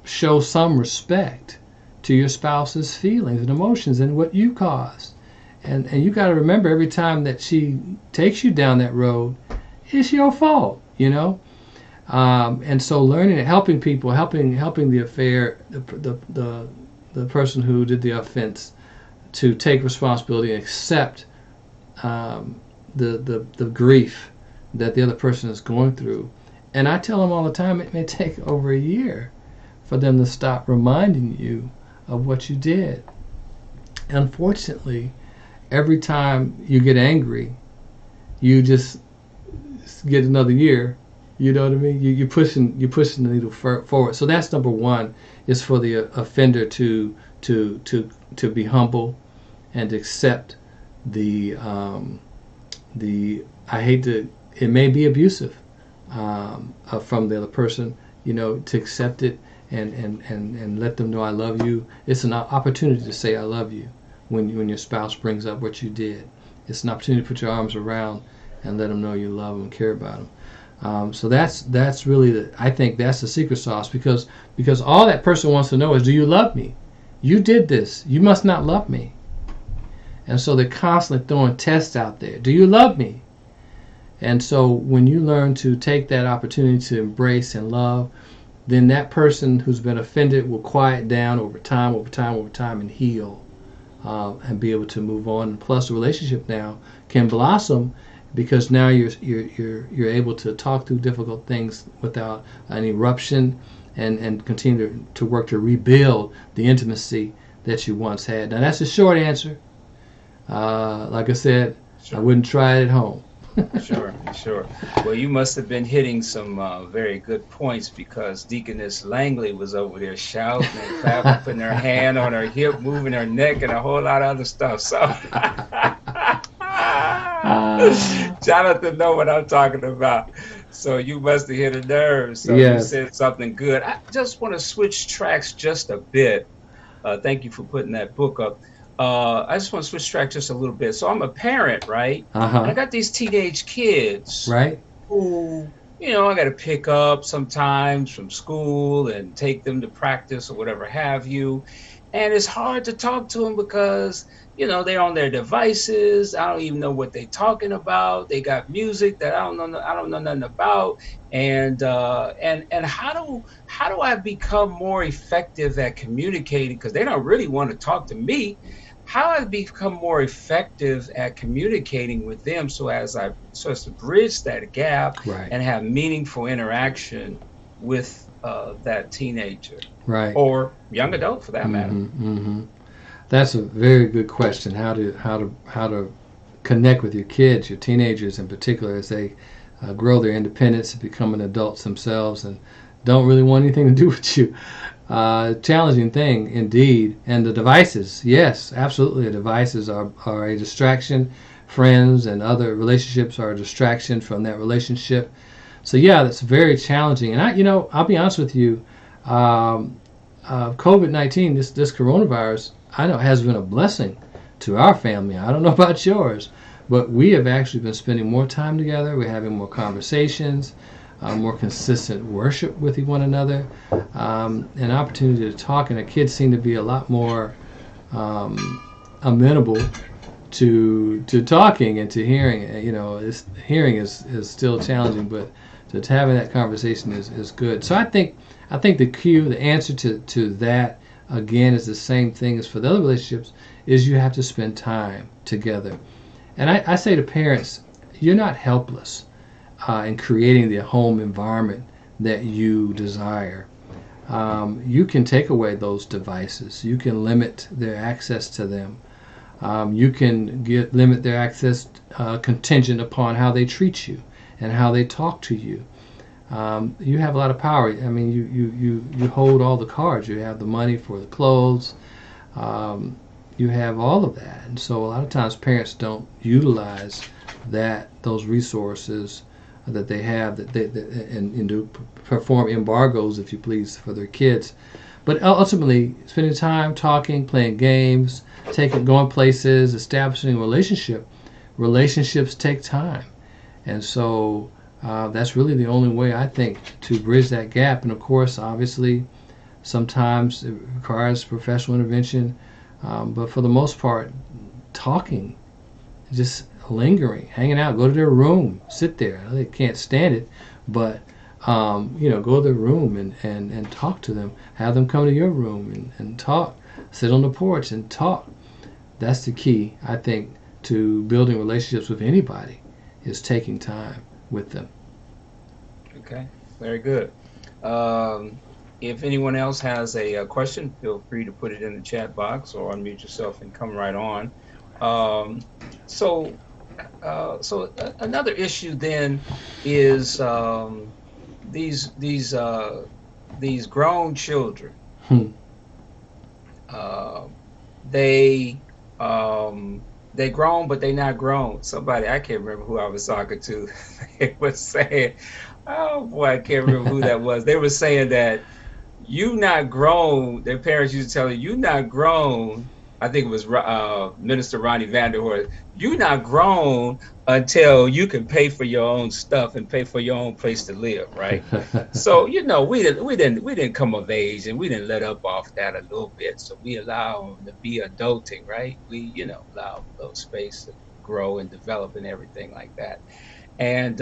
S2: show some respect to your spouse's feelings and emotions and what you caused. And you got to remember, every time that she takes you down that road, it's your fault, And so learning and helping people, helping the affair, the person who did the offense, to take responsibility and accept the grief that the other person is going through. And I tell them all the time, it may take over a year for them to stop reminding you of what you did. Unfortunately, every time you get angry, you just get another year. You know what I mean? You're pushing the needle forward. So that's number one, is for the offender to be humble and accept I hate to, it may be abusive from the other person, to accept it and let them know I love you. It's an opportunity to say I love you when your spouse brings up what you did. It's an opportunity to put your arms around and let them know you love them and care about them. So that's really I think that's the secret sauce, because all that person wants to know is, do you love me? You did this. You must not love me. And so they're constantly throwing tests out there. Do you love me? And so when you learn to take that opportunity to embrace and love, then that person who's been offended will quiet down over time, and heal, and be able to move on. And plus, the relationship now can blossom, because now you're able to talk through difficult things without an eruption, and continue to work to rebuild the intimacy that you once had. Now, that's a short answer. Like I said, I
S1: Sure.
S2: wouldn't try it at home.
S1: Sure, sure. Well, you must have been hitting some very good points, because Deaconess Langley was over there shouting and clapping, putting her hand on her hip, moving her neck, and a whole lot of other stuff. So, Jonathan know what I'm talking about. So you must have hit a nerve. So you
S2: Yes.
S1: said something good. I just want to switch tracks just a bit. Thank you for putting that book up. I just want to switch track just a little bit. So I'm a parent, right?
S2: Uh
S1: And I
S2: huh.
S1: got these teenage kids.
S2: Right.
S1: who, I got to pick up sometimes from school and take them to practice or whatever have you. And it's hard to talk to them because, they're on their devices. I don't even know what they're talking about. They got music that I don't know nothing about. And how do I become more effective at communicating? Because they don't really want to talk to me. How I become more effective at communicating with them so as to bridge that gap
S2: Right.
S1: and have meaningful interaction with that teenager
S2: Right.
S1: or young adult for that matter.
S2: Mm-hmm. That's a very good question. How to connect with your kids, your teenagers in particular, as they grow their independence and becoming adults themselves and don't really want anything to do with you. Challenging thing indeed. And the devices, yes, absolutely. The devices are a distraction. Friends and other relationships are a distraction from that relationship. So yeah, that's very challenging. And I'll be honest with you. COVID-19, this coronavirus, I know has been a blessing to our family. I don't know about yours, but we have actually been spending more time together. We're having more conversations, more consistent worship with one another, an opportunity to talk. And the kids seem to be a lot more amenable to talking and to hearing. Hearing is still challenging, but to having that conversation is good. So I think the answer to that again is the same thing as for the other relationships, is you have to spend time together. And I say to parents, you're not helpless in creating the home environment that you desire. You can take away those devices. You can limit their access to them. You can limit their access contingent upon how they treat you and how they talk to you. You have a lot of power. I mean, you hold all the cards. You have the money for the clothes. You have all of that, and so a lot of times parents don't utilize those resources that they have and do perform embargoes, if you please, for their kids. But ultimately, spending time talking, playing games, going places, establishing a relationship. Relationships take time, and so that's really the only way, I think, to bridge that gap. And of course, obviously, sometimes it requires professional intervention, but for the most part, talking, just lingering, hanging out, go to their room, sit there. They can't stand it, but go to their room and talk to them. Have them come to your room and talk. Sit on the porch and talk. That's the key, I think, to building relationships with anybody, is taking time with them.
S1: Okay, very good. If anyone else has a question, feel free to put it in the chat box or unmute yourself and come right on. Um, so, another issue then is these grown children.
S2: Hmm.
S1: Uh, they they grown, but they not grown. Somebody, I can't remember who I was talking to. They was saying, oh boy, I can't remember who that was. They were saying that you not grown. Their parents used to tell you not grown. I think it was Minister Ronnie Vanderhorst. You not grown until you can pay for your own stuff and pay for your own place to live, right? So we didn't come of age, and we didn't let up off that a little bit. So we allow them to be adulting, right? We allow those space to grow and develop and everything like that. And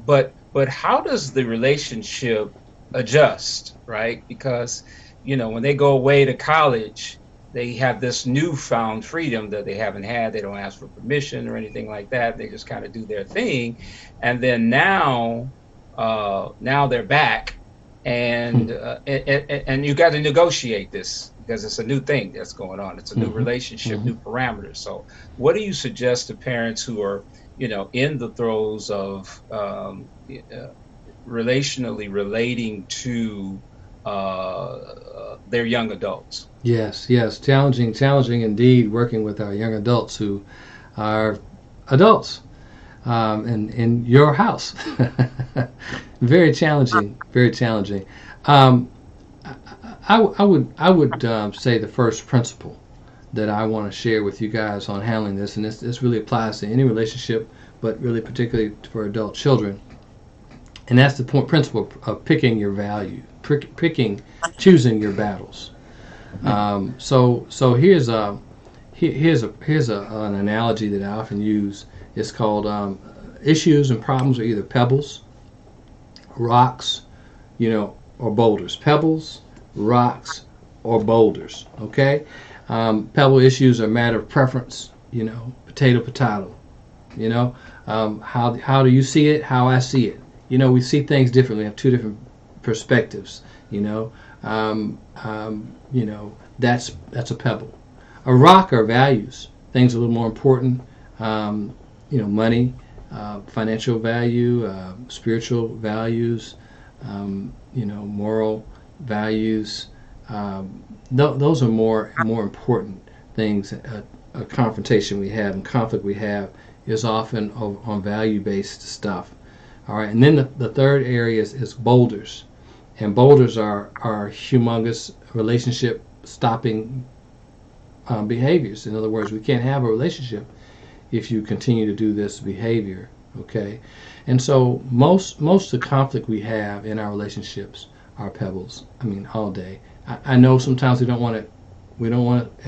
S1: but how does the relationship adjust, right? Because when they go away to college, they have this newfound freedom that they haven't had. They don't ask for permission or anything like that. They just kind of do their thing, and then now they're back,
S2: Hmm.
S1: and you got to negotiate this because it's a new thing that's going on. It's a new
S2: Hmm.
S1: relationship,
S2: Hmm.
S1: new parameters. So, what do you suggest to parents who are, in the throes of relationally relating to their young adults?
S2: Yes, yes, challenging indeed. Working with our young adults who are adults in your house. Very challenging, very challenging. Um, I would say the first principle that I want to share with you guys on handling this, and this really applies to any relationship, but really particularly for adult children, And that's the point principle of picking your value, choosing your battles. So here's an analogy that I often use. It's called issues and problems are either pebbles, rocks, or boulders. Pebbles, rocks, or boulders. Okay, pebble issues are a matter of preference. Potato, potato. How do you see it? How I see it. We see things differently. We have two different perspectives. That's a pebble. A rock are values. Things a little more important. Money, financial value, spiritual values, moral values. Those are more important things. A confrontation we have and conflict we have is often on value-based stuff. All right, and then the third area is boulders, and boulders are humongous relationship stopping behaviors. In other words, we can't have a relationship if you continue to do this behavior. Okay, and so most of the conflict we have in our relationships are pebbles. I mean, all day. I know sometimes we don't want to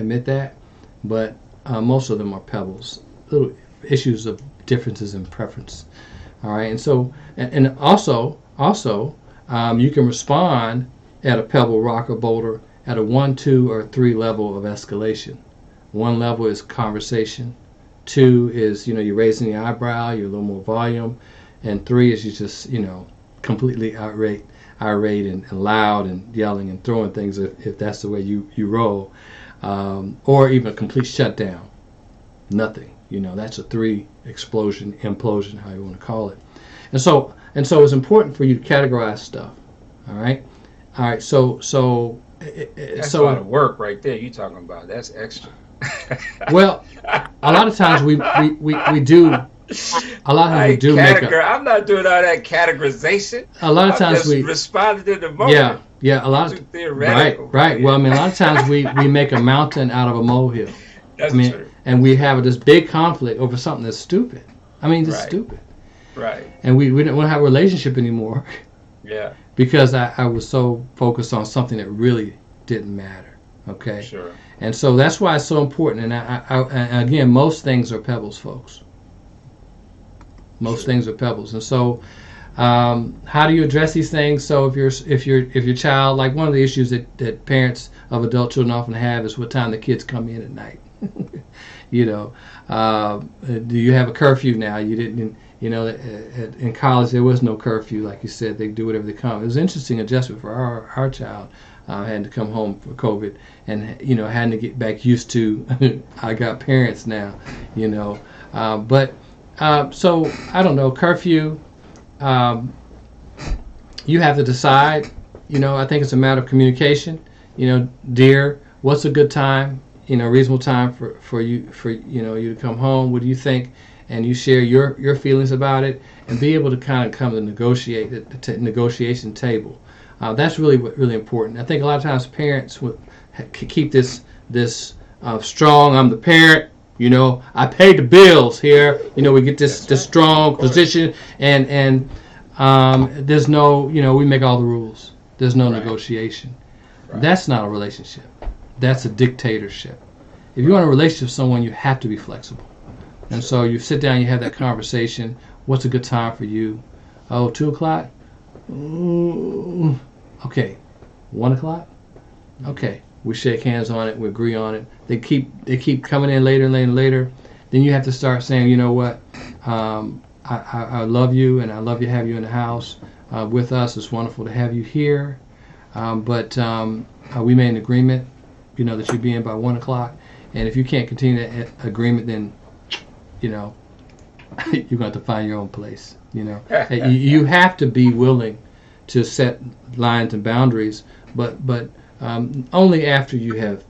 S2: admit that, but most of them are pebbles. Little issues of differences in preference. All right, and so and also you can respond at a pebble, rock, or boulder at a 1, 2, or 3 level of escalation. 1 level is conversation. 2 is you're raising the eyebrow, you're a little more volume, and 3 is you just completely irate and loud and yelling and throwing things if that's the way you roll, or even a complete shutdown. Nothing. That's a 3 explosion, implosion, how you want to call it. And so it's important for you to categorize stuff. All right. So
S1: that's a lot of work right there. You talking about that's extra.
S2: Well, a lot of times we do. A lot of times we do make.
S1: I'm not doing all that categorization.
S2: A lot of times we
S1: responded to the moment.
S2: Yeah. A lot of
S1: theoretical.
S2: Right. Well, I mean, a lot of times we make a mountain out of a molehill.
S1: That's true.
S2: And we have this big conflict over something that's stupid. I mean, just stupid.
S1: Right.
S2: And we don't want to have a relationship anymore.
S1: Yeah.
S2: Because I was so focused on something that really didn't matter. Okay.
S1: Sure.
S2: And so that's why it's so important. And again, most things are pebbles, folks. Most things are pebbles. And so, how do you address these things? So if your child, like one of the issues that parents of adult children often have is what time the kids come in at night. Do you have a curfew now? You didn't. In college there was no curfew, like you said. They do whatever they come. It was an interesting adjustment for our child. Had to come home for COVID, and had to get back used to. I got parents now, but so I don't know, curfew. You have to decide. I think it's a matter of communication. Dear, what's a good time? Reasonable time for you to come home. What do you think? And you share your feelings about it, and be able to kind of come to negotiate at the negotiation table. That's really important. I think a lot of times parents would keep this strong. I'm the parent. I pay the bills here. We get this strong position, and there's no. We make all the rules. There's no negotiation. Right. That's not a relationship. That's a dictatorship. If you want a relationship with someone, you have to be flexible. And so you sit down, you have that conversation. What's a good time for you? Oh, 2 o'clock? Okay. 1 o'clock? Okay. We shake hands on it. We agree on it. They keep coming in later and later and later. Then you have to start saying, you know what? I love you, and I love to have you in the house with us. It's wonderful to have you here. But we made an agreement, that you'd be in by 1 o'clock. And if you can't continue that agreement, then, you're going to have to find your own place. You have to be willing to set lines and boundaries, but only after you have,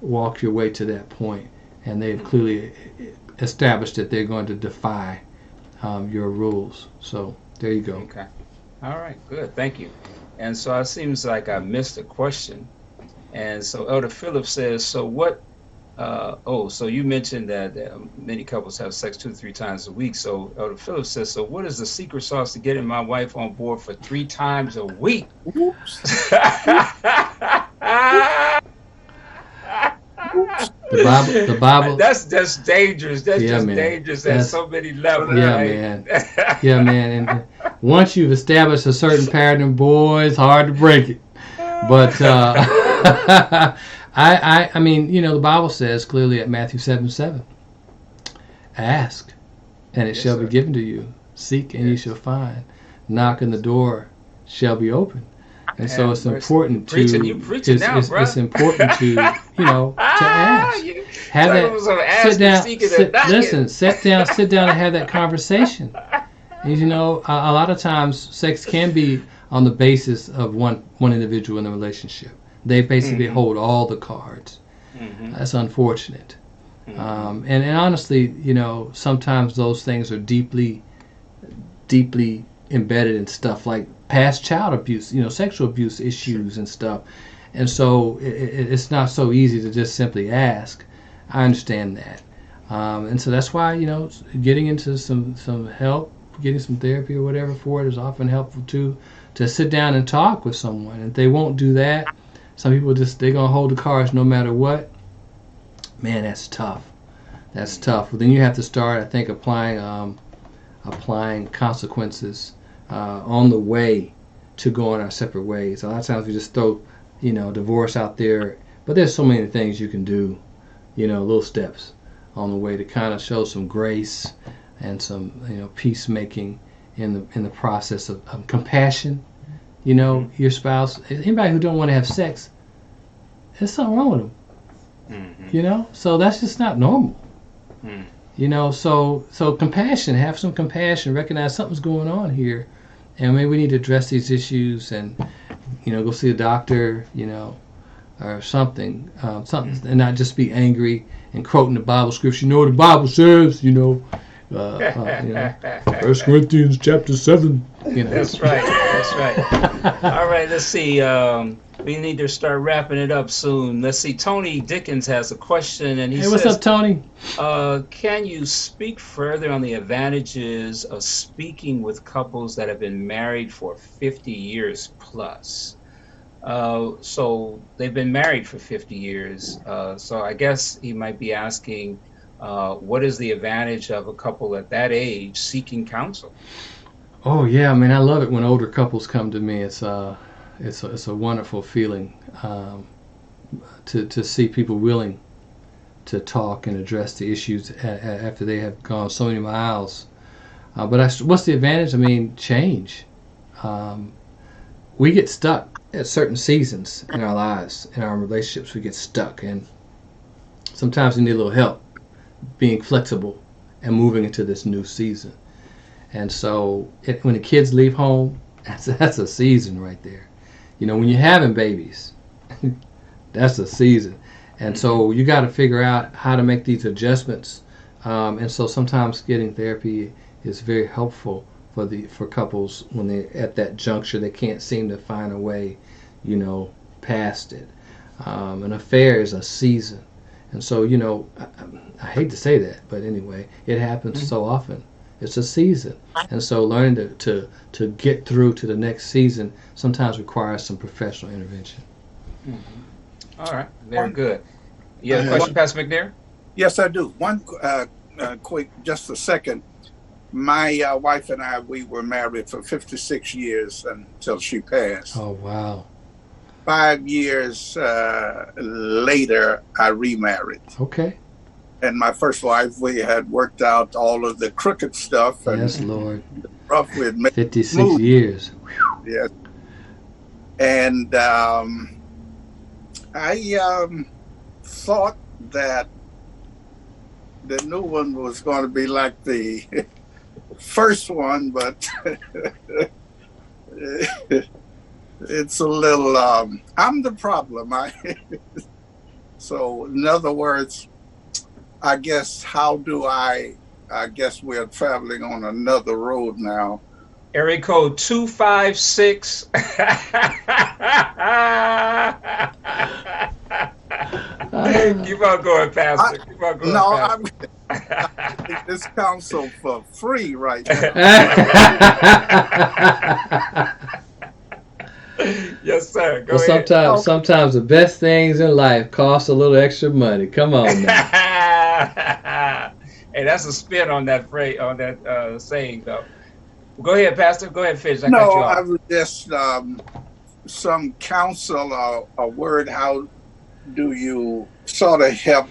S2: walked your way to that point, and they've clearly established that they're going to defy your rules. So there you go.
S1: Okay. All right. Good. Thank you. And so it seems like I missed a question. And so Elder Phillips says, so what So you mentioned that many couples have sex 2 to 3 times a week. So Elder Phillips says, so what is the secret sauce to getting my wife on board for 3 times a week?
S3: Oops.
S2: The Bible.
S1: That's just dangerous. That's
S2: Yeah,
S1: just
S2: man.
S1: dangerous at so many levels.
S2: Yeah,
S1: right?
S2: man. Yeah, man. And once you've established a certain pattern, boy, it's hard to break it. But I mean, the Bible says clearly at Matthew 7:7, ask, and it
S1: Yes,
S2: shall
S1: sir.
S2: be given to you. Seek, and ye
S1: Yes.
S2: shall find. Knock, and the door shall be open. And so it's important to
S1: You preaching now, bro.
S2: it's important to to ask. Have that sit down, sit down and have that conversation. And, a lot of times sex can be on the basis of one individual in the relationship. They basically hold all the cards. That's unfortunate. And honestly, sometimes those things are deeply embedded in stuff like past child abuse, sexual abuse issues and stuff. And so it's not so easy to just simply ask. I understand that. And so that's why, getting into some help, getting some therapy or whatever for it is often helpful too, to sit down and talk with someone. And if they won't do that, some people they're going to hold the cards no matter what. Man, that's tough. That's tough. Well, then you have to start, I think, applying consequences on the way to going our separate ways. A lot of times we just throw, divorce out there, but there's so many things you can do, little steps on the way to kind of show some grace and some, peacemaking in the process of compassion. Your spouse, anybody who don't want to have sex, there's something wrong with them. So that's just not normal. So compassion, have some compassion, recognize something's going on here, and maybe we need to address these issues and, go see a doctor, or something, and not just be angry and quoting the Bible scripture. What the Bible says, 1 Corinthians chapter 7.
S1: That's right. All right, let's see. We need to start wrapping it up soon. Let's see. Tony Dickens has a question, and he says,
S2: "Hey, what's up, Tony?
S1: Can you speak further on the advantages of speaking with couples that have been married for 50 years plus?" So they've been married for 50 years. So I guess he might be asking, what is the advantage of a couple at that age seeking counsel?
S2: Oh yeah, I mean, I love it when older couples come to me. It's a wonderful feeling to see people willing to talk and address the issues after they have gone so many miles. But what's the advantage? I mean, change. We get stuck at certain seasons in our lives, in our relationships. We get stuck, and sometimes we need a little help being flexible and moving into this new season. And so when the kids leave home, that's a season right there. When you're having babies, that's a season. And so you got to figure out how to make these adjustments. And so sometimes getting therapy is very helpful for couples when they're at that juncture. They can't seem to find a way, past it. An affair is a season. And so, I hate to say that, but anyway, it happens so often. It's a season. And so learning to get through to the next season sometimes requires some professional intervention.
S1: All right. Very good. You have a question, Pastor McNair?
S3: Yes, I do. One quick, just a second. My wife and I, we were married for 56 years until she passed.
S2: Oh, wow.
S3: 5 years later, I remarried.
S2: Okay.
S3: And my first wife, we had worked out all of the crooked stuff. And
S2: yes, Lord.
S3: Rough with
S2: 56
S3: smooth.
S2: Years.
S3: Yes. And I thought that the new one was going to be like the first one, but it's a little, I'm the problem. So in other words, I guess we're traveling on another road now.
S1: Area code 256. Keep on going, Pastor. Keep on going,
S3: No,
S1: Pastor.
S3: I get this counsel for free right now.
S1: Yes, sir. Go
S2: Well,
S1: ahead.
S2: sometimes the best things in life cost a little extra money. Come on now.
S1: Hey, that's a spin on that phrase, on that saying, though. Go ahead, Pastor. Go ahead, finish. I cut
S3: No,
S1: you off.
S3: I was just some counsel or a word. How do you sort of help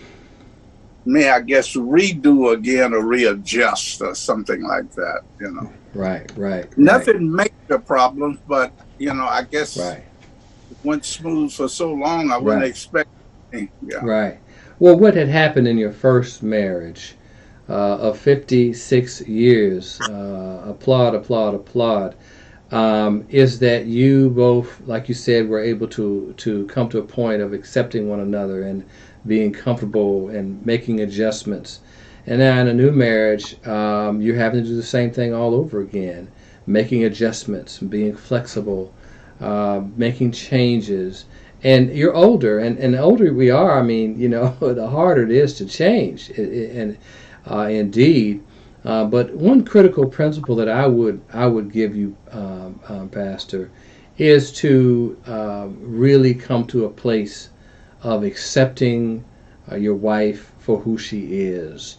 S3: me, I guess, redo again or readjust or something like that, you know?
S2: Right.
S3: Nothing major problems, but, you know, I guess
S2: Right.
S3: it went smooth for so long, I wouldn't expect anything. Yeah.
S2: Right. Well, what had happened in your first marriage of 56 years, applaud, is that you both, like you said, were able to come to a point of accepting one another and being comfortable and making adjustments. And now in a new marriage, you're having to do the same thing all over again, making adjustments, being flexible, making changes. And you're older, and the older we are, I mean, you know, the harder it is to change, indeed. But one critical principle that I would give you, Pastor, is to really come to a place of accepting your wife for who she is,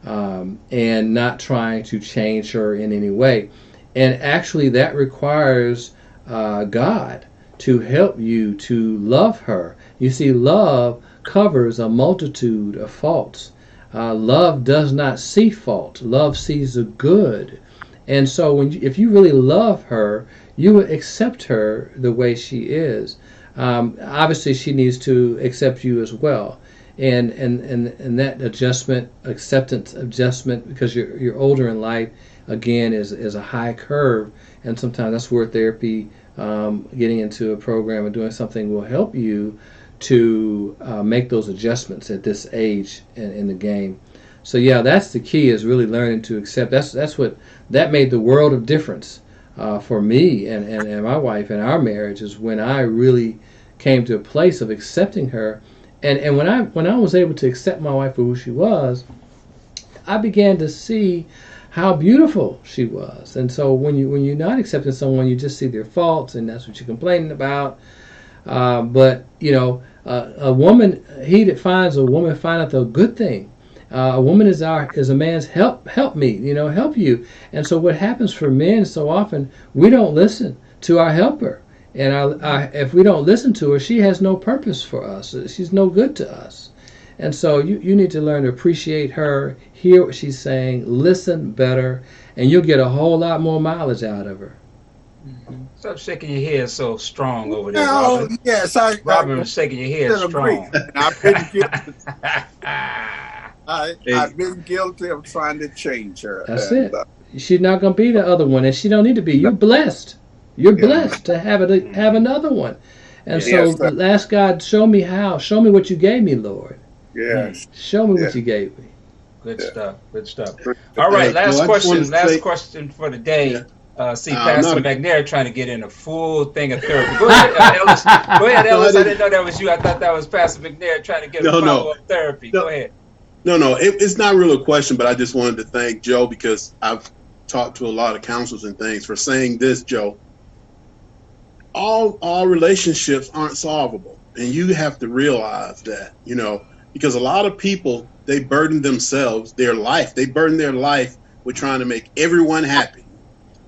S2: and not trying to change her in any way. And actually, that requires God to help you to love her. You see, love covers a multitude of faults. Love does not see fault. Love sees the good. And so if you really love her, you will accept her the way she is. Obviously, she needs to accept you as well. And that acceptance adjustment, because you're older in life, again, is a high curve. And sometimes that's where therapy, getting into a program and doing something will help you to make those adjustments at this age in the game. So yeah, that's the key, is really learning to accept. That made the world of difference for me and my wife in our marriage, is when I really came to a place of accepting her. And when I was able to accept my wife for who she was, I began to see how beautiful she was. And so when you're not accepting someone, you just see their faults, and that's what you're complaining about. But you know, a woman, he that finds a woman findeth a good thing. A woman is a man's help me, you know, help you. And so what happens for men so often, we don't listen to our helper. And if we don't listen to her, she has no purpose for us. She's no good to us. And so you need to learn to appreciate her, hear what she's saying, listen better, and you'll get a whole lot more mileage out of her.
S1: Mm-hmm. Stop shaking your head so strong over there,
S3: No,
S1: Robin.
S3: yes,
S1: Robin was shaking your head strong.
S3: I've been guilty. I've been guilty of trying to change her.
S2: That's it. She's not going to be the other one, and she don't need to be. You're blessed. You're blessed to have another one. And so ask God, show me how. Show me what you gave me, Lord.
S3: Yes.
S2: Show me what you gave me.
S1: Good stuff. All right, last question for the day. See Pastor McNair trying to get in a full thing of therapy. Go ahead, Ellis. Go ahead, Ellis. I didn't know that was you. I thought that was Pastor McNair trying to get a follow-up therapy. Go ahead.
S4: No, it's not really a question, but I just wanted to thank Joe, because I've talked to a lot of counselors and things, for saying this, Joe. All relationships aren't solvable, and you have to realize that, you know, because a lot of people, they burden their life with trying to make everyone happy,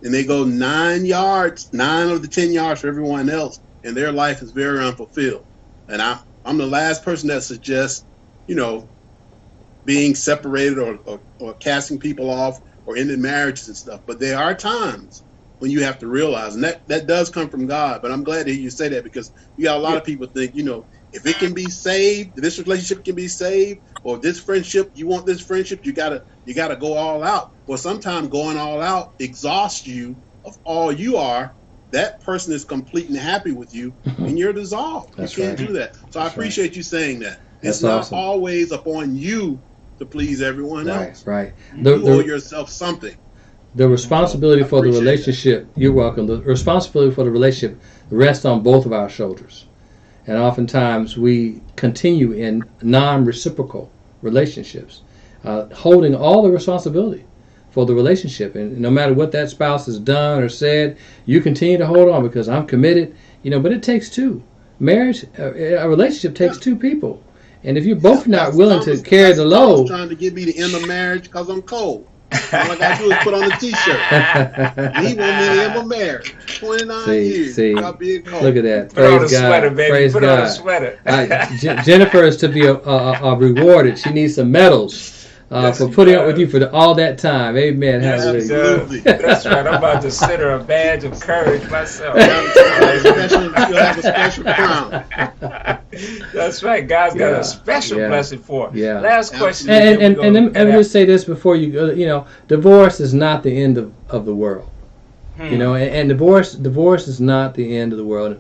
S4: and they go 9 of the 10 yards for everyone else, and their life is very unfulfilled. And I'm the last person that suggests, you know, being separated or casting people off or ending marriages and stuff. But there are times when you have to realize, and that does come from God. But I'm glad to hear you say that, because you got a lot of people think, you know, if it can be saved, this relationship can be saved, or this friendship, you want this friendship, you gotta go all out. Well, sometimes going all out exhausts you of all you are. That person is complete and happy with you, and you're dissolved. You can't do that. So I appreciate you saying that. It's not always upon you to please everyone else.
S2: Right.
S4: You owe yourself something.
S2: The responsibility for the relationship, you're welcome. The responsibility for the relationship rests on both of our shoulders. And oftentimes we continue in non-reciprocal relationships, holding all the responsibility for the relationship. And no matter what that spouse has done or said, you continue to hold on because I'm committed. But it takes two. Marriage, a relationship takes two people. And if you're both not willing to carry the load,
S4: trying to get me to end the marriage because I'm cold. All I got to do is put on a T-shirt. He want me to end my marriage. 29 years. Got big cold.
S2: Look at that.
S1: Put on a
S2: Praise God.
S1: sweater, baby.
S2: Praise
S1: Put
S2: God.
S1: on a sweater.
S2: Jennifer is to be rewarded. She needs some medals. For putting up with you for all that time. Amen.
S1: Yes,
S2: Hallelujah.
S1: That's right. I'm about to send her a badge of courage myself.
S4: You'll have a special crown.
S1: That's right. God's got a special blessing for her.
S2: Yeah.
S1: Last question.
S2: And let me just say this before you go. Divorce is not the end of the world. And divorce is not the end of the world.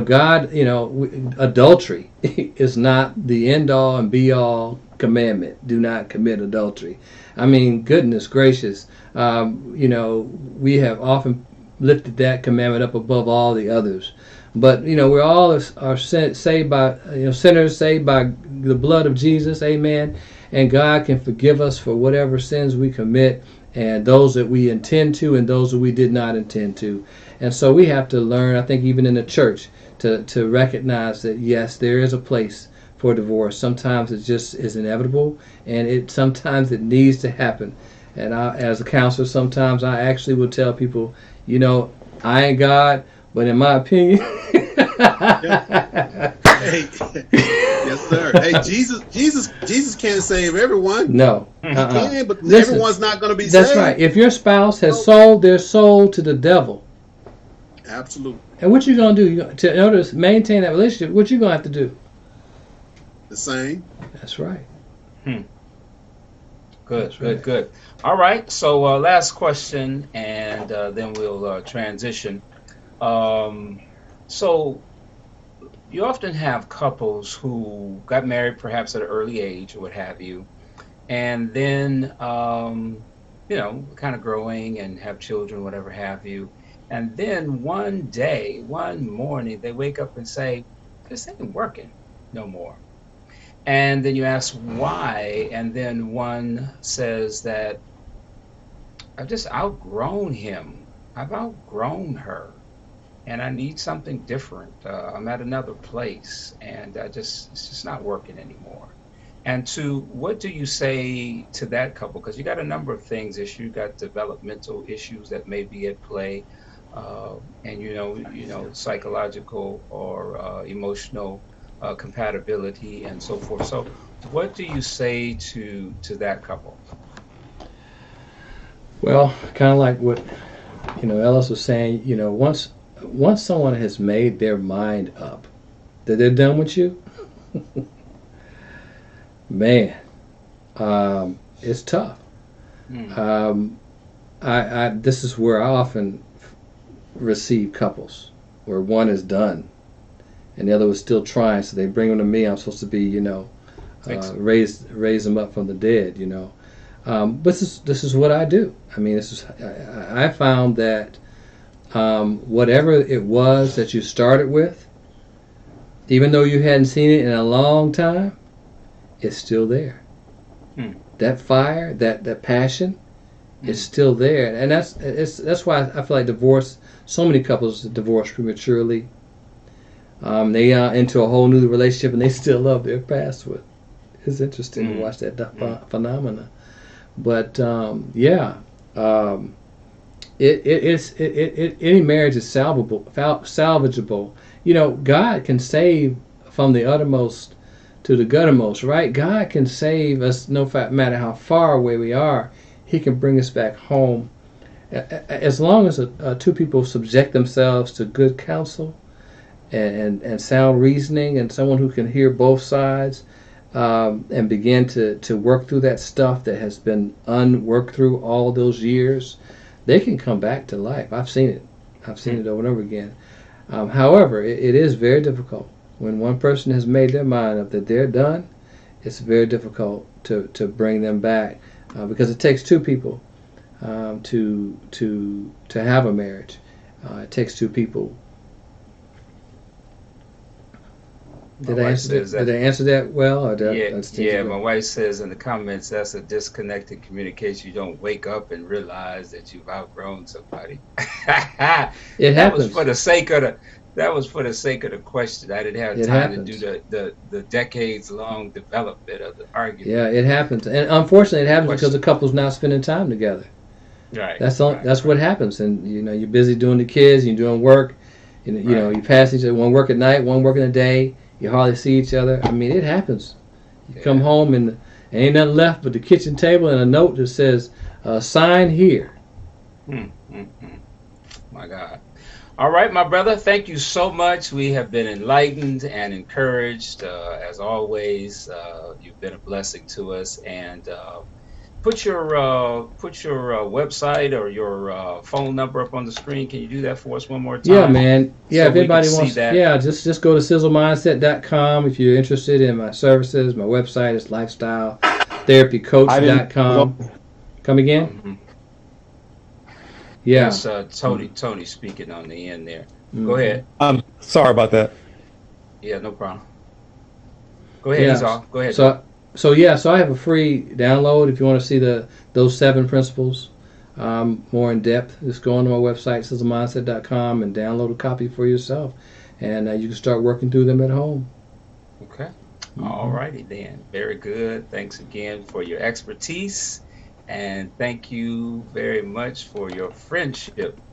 S2: God, adultery is not the end all and be all commandment. Do not commit adultery. I mean, goodness gracious, we have often lifted that commandment up above all the others. But we're all are saved by sinners saved by the blood of Jesus. Amen. And God can forgive us for whatever sins we commit, and those that we intend to and those that we did not intend to. And so we have to learn, I think even in the church, to recognize that yes, there is a place for divorce. Sometimes it just is inevitable, and sometimes it needs to happen. And as a counselor, sometimes I actually will tell people, I ain't God, but in my opinion.
S4: Hey, yes, sir. Hey, Jesus can't save everyone.
S2: No,
S4: He can, but
S2: listen,
S4: everyone's not going to be
S2: that's
S4: saved.
S2: right. If your spouse has sold their soul to the devil,
S4: absolutely.
S2: And what you gonna do? In order to maintain that relationship, what you gonna have to do?
S4: The same.
S2: That's right.
S1: Good. All right. So last question, and then we'll transition. So you often have couples who got married perhaps at an early age or what have you, and then kind of growing and have children, whatever have you, and then one morning, they wake up and say, "This ain't working no more." And then you ask why, and then one says that I've just outgrown him. I've outgrown her, and I need something different. I'm at another place, and it's just not working anymore. And what do you say to that couple? Because you got a number of things. You got developmental issues that may be at play, and psychological or emotional compatibility and so forth. So what do you say to that couple?
S2: Well, kind of like what Ellis was saying, once someone has made their mind up that they're done with you, man, it's tough. This is where I often receive couples where one is done and the other was still trying, so they bring them to me. I'm supposed to be, raise them up from the dead, But this is what I do. I mean, I found that whatever it was that you started with, even though you hadn't seen it in a long time, it's still there. That fire, that passion, is still there, and that's why I feel like so many couples divorce prematurely. They are into a whole new relationship and they still love their past. It's interesting to watch that phenomena. But any marriage is salvageable. God can save from the uttermost to the guttermost, right? God can save us no matter how far away we are. He can bring us back home. As long as two people subject themselves to good counsel and sound reasoning, and someone who can hear both sides and begin to work through that stuff that has been unworked through all those years, they can come back to life. I've seen it. I've seen it over and over again. However, it is very difficult. When one person has made their mind up that they're done, it's very difficult to bring them back because it takes two people to have a marriage. It takes two people.
S1: My wife says
S2: Did
S1: that.
S2: I answer that well, or
S1: Yeah,
S2: that's
S1: yeah. My wife says in the comments that's a disconnected communication. You don't wake up and realize that you've outgrown somebody.
S2: It
S1: That was for
S2: happens.
S1: the sake of the. That was for the sake of the question. I didn't have
S2: It
S1: time to do
S2: happens.
S1: the decades long development of the argument.
S2: Yeah, it happens, and unfortunately, it
S1: The
S2: happens because
S1: question.
S2: the couple's not spending time together.
S1: Right,
S2: That's all.
S1: right,
S2: That's what
S1: right.
S2: happens, and you're busy doing the kids, you're doing work, and
S1: Right.
S2: you pass each other. One work at night, one work in the day. You hardly see each other. I mean, it happens. You come
S1: Yeah.
S2: home and ain't nothing left but the kitchen table and a note that says, "Sign here."
S1: Mm, mm, mm. My God. All right, my brother. Thank you so much. We have been enlightened and encouraged, as always. You've been a blessing to us, and put your website or your phone number up on the screen. Can you do that for us one more
S2: Yeah,
S1: time
S2: man. Yeah,
S1: so
S2: if
S1: we can
S2: anybody
S1: see
S2: wants,
S1: that?
S2: yeah, just go to sizzlemindset.com if you're interested in my services. My website is
S5: I didn't go.
S2: lifestyletherapycoach.com. Come again?
S1: Hmm.
S2: Yeah.
S1: That's Tony speaking on the end there. Go
S2: Hmm.
S1: ahead.
S5: Sorry about that.
S1: Yeah, no problem. Go ahead. He's
S2: Yeah.
S1: off. Go ahead, Doc.
S2: So I have a free download if you want to see those 7 principles more in depth. Just go on to my website sizzlemindset.com and download a copy for yourself, and you can start working through them at home.
S1: Okay. All
S2: Hmm.
S1: righty then. Very good. Thanks again for your expertise. And thank you very much for your friendship.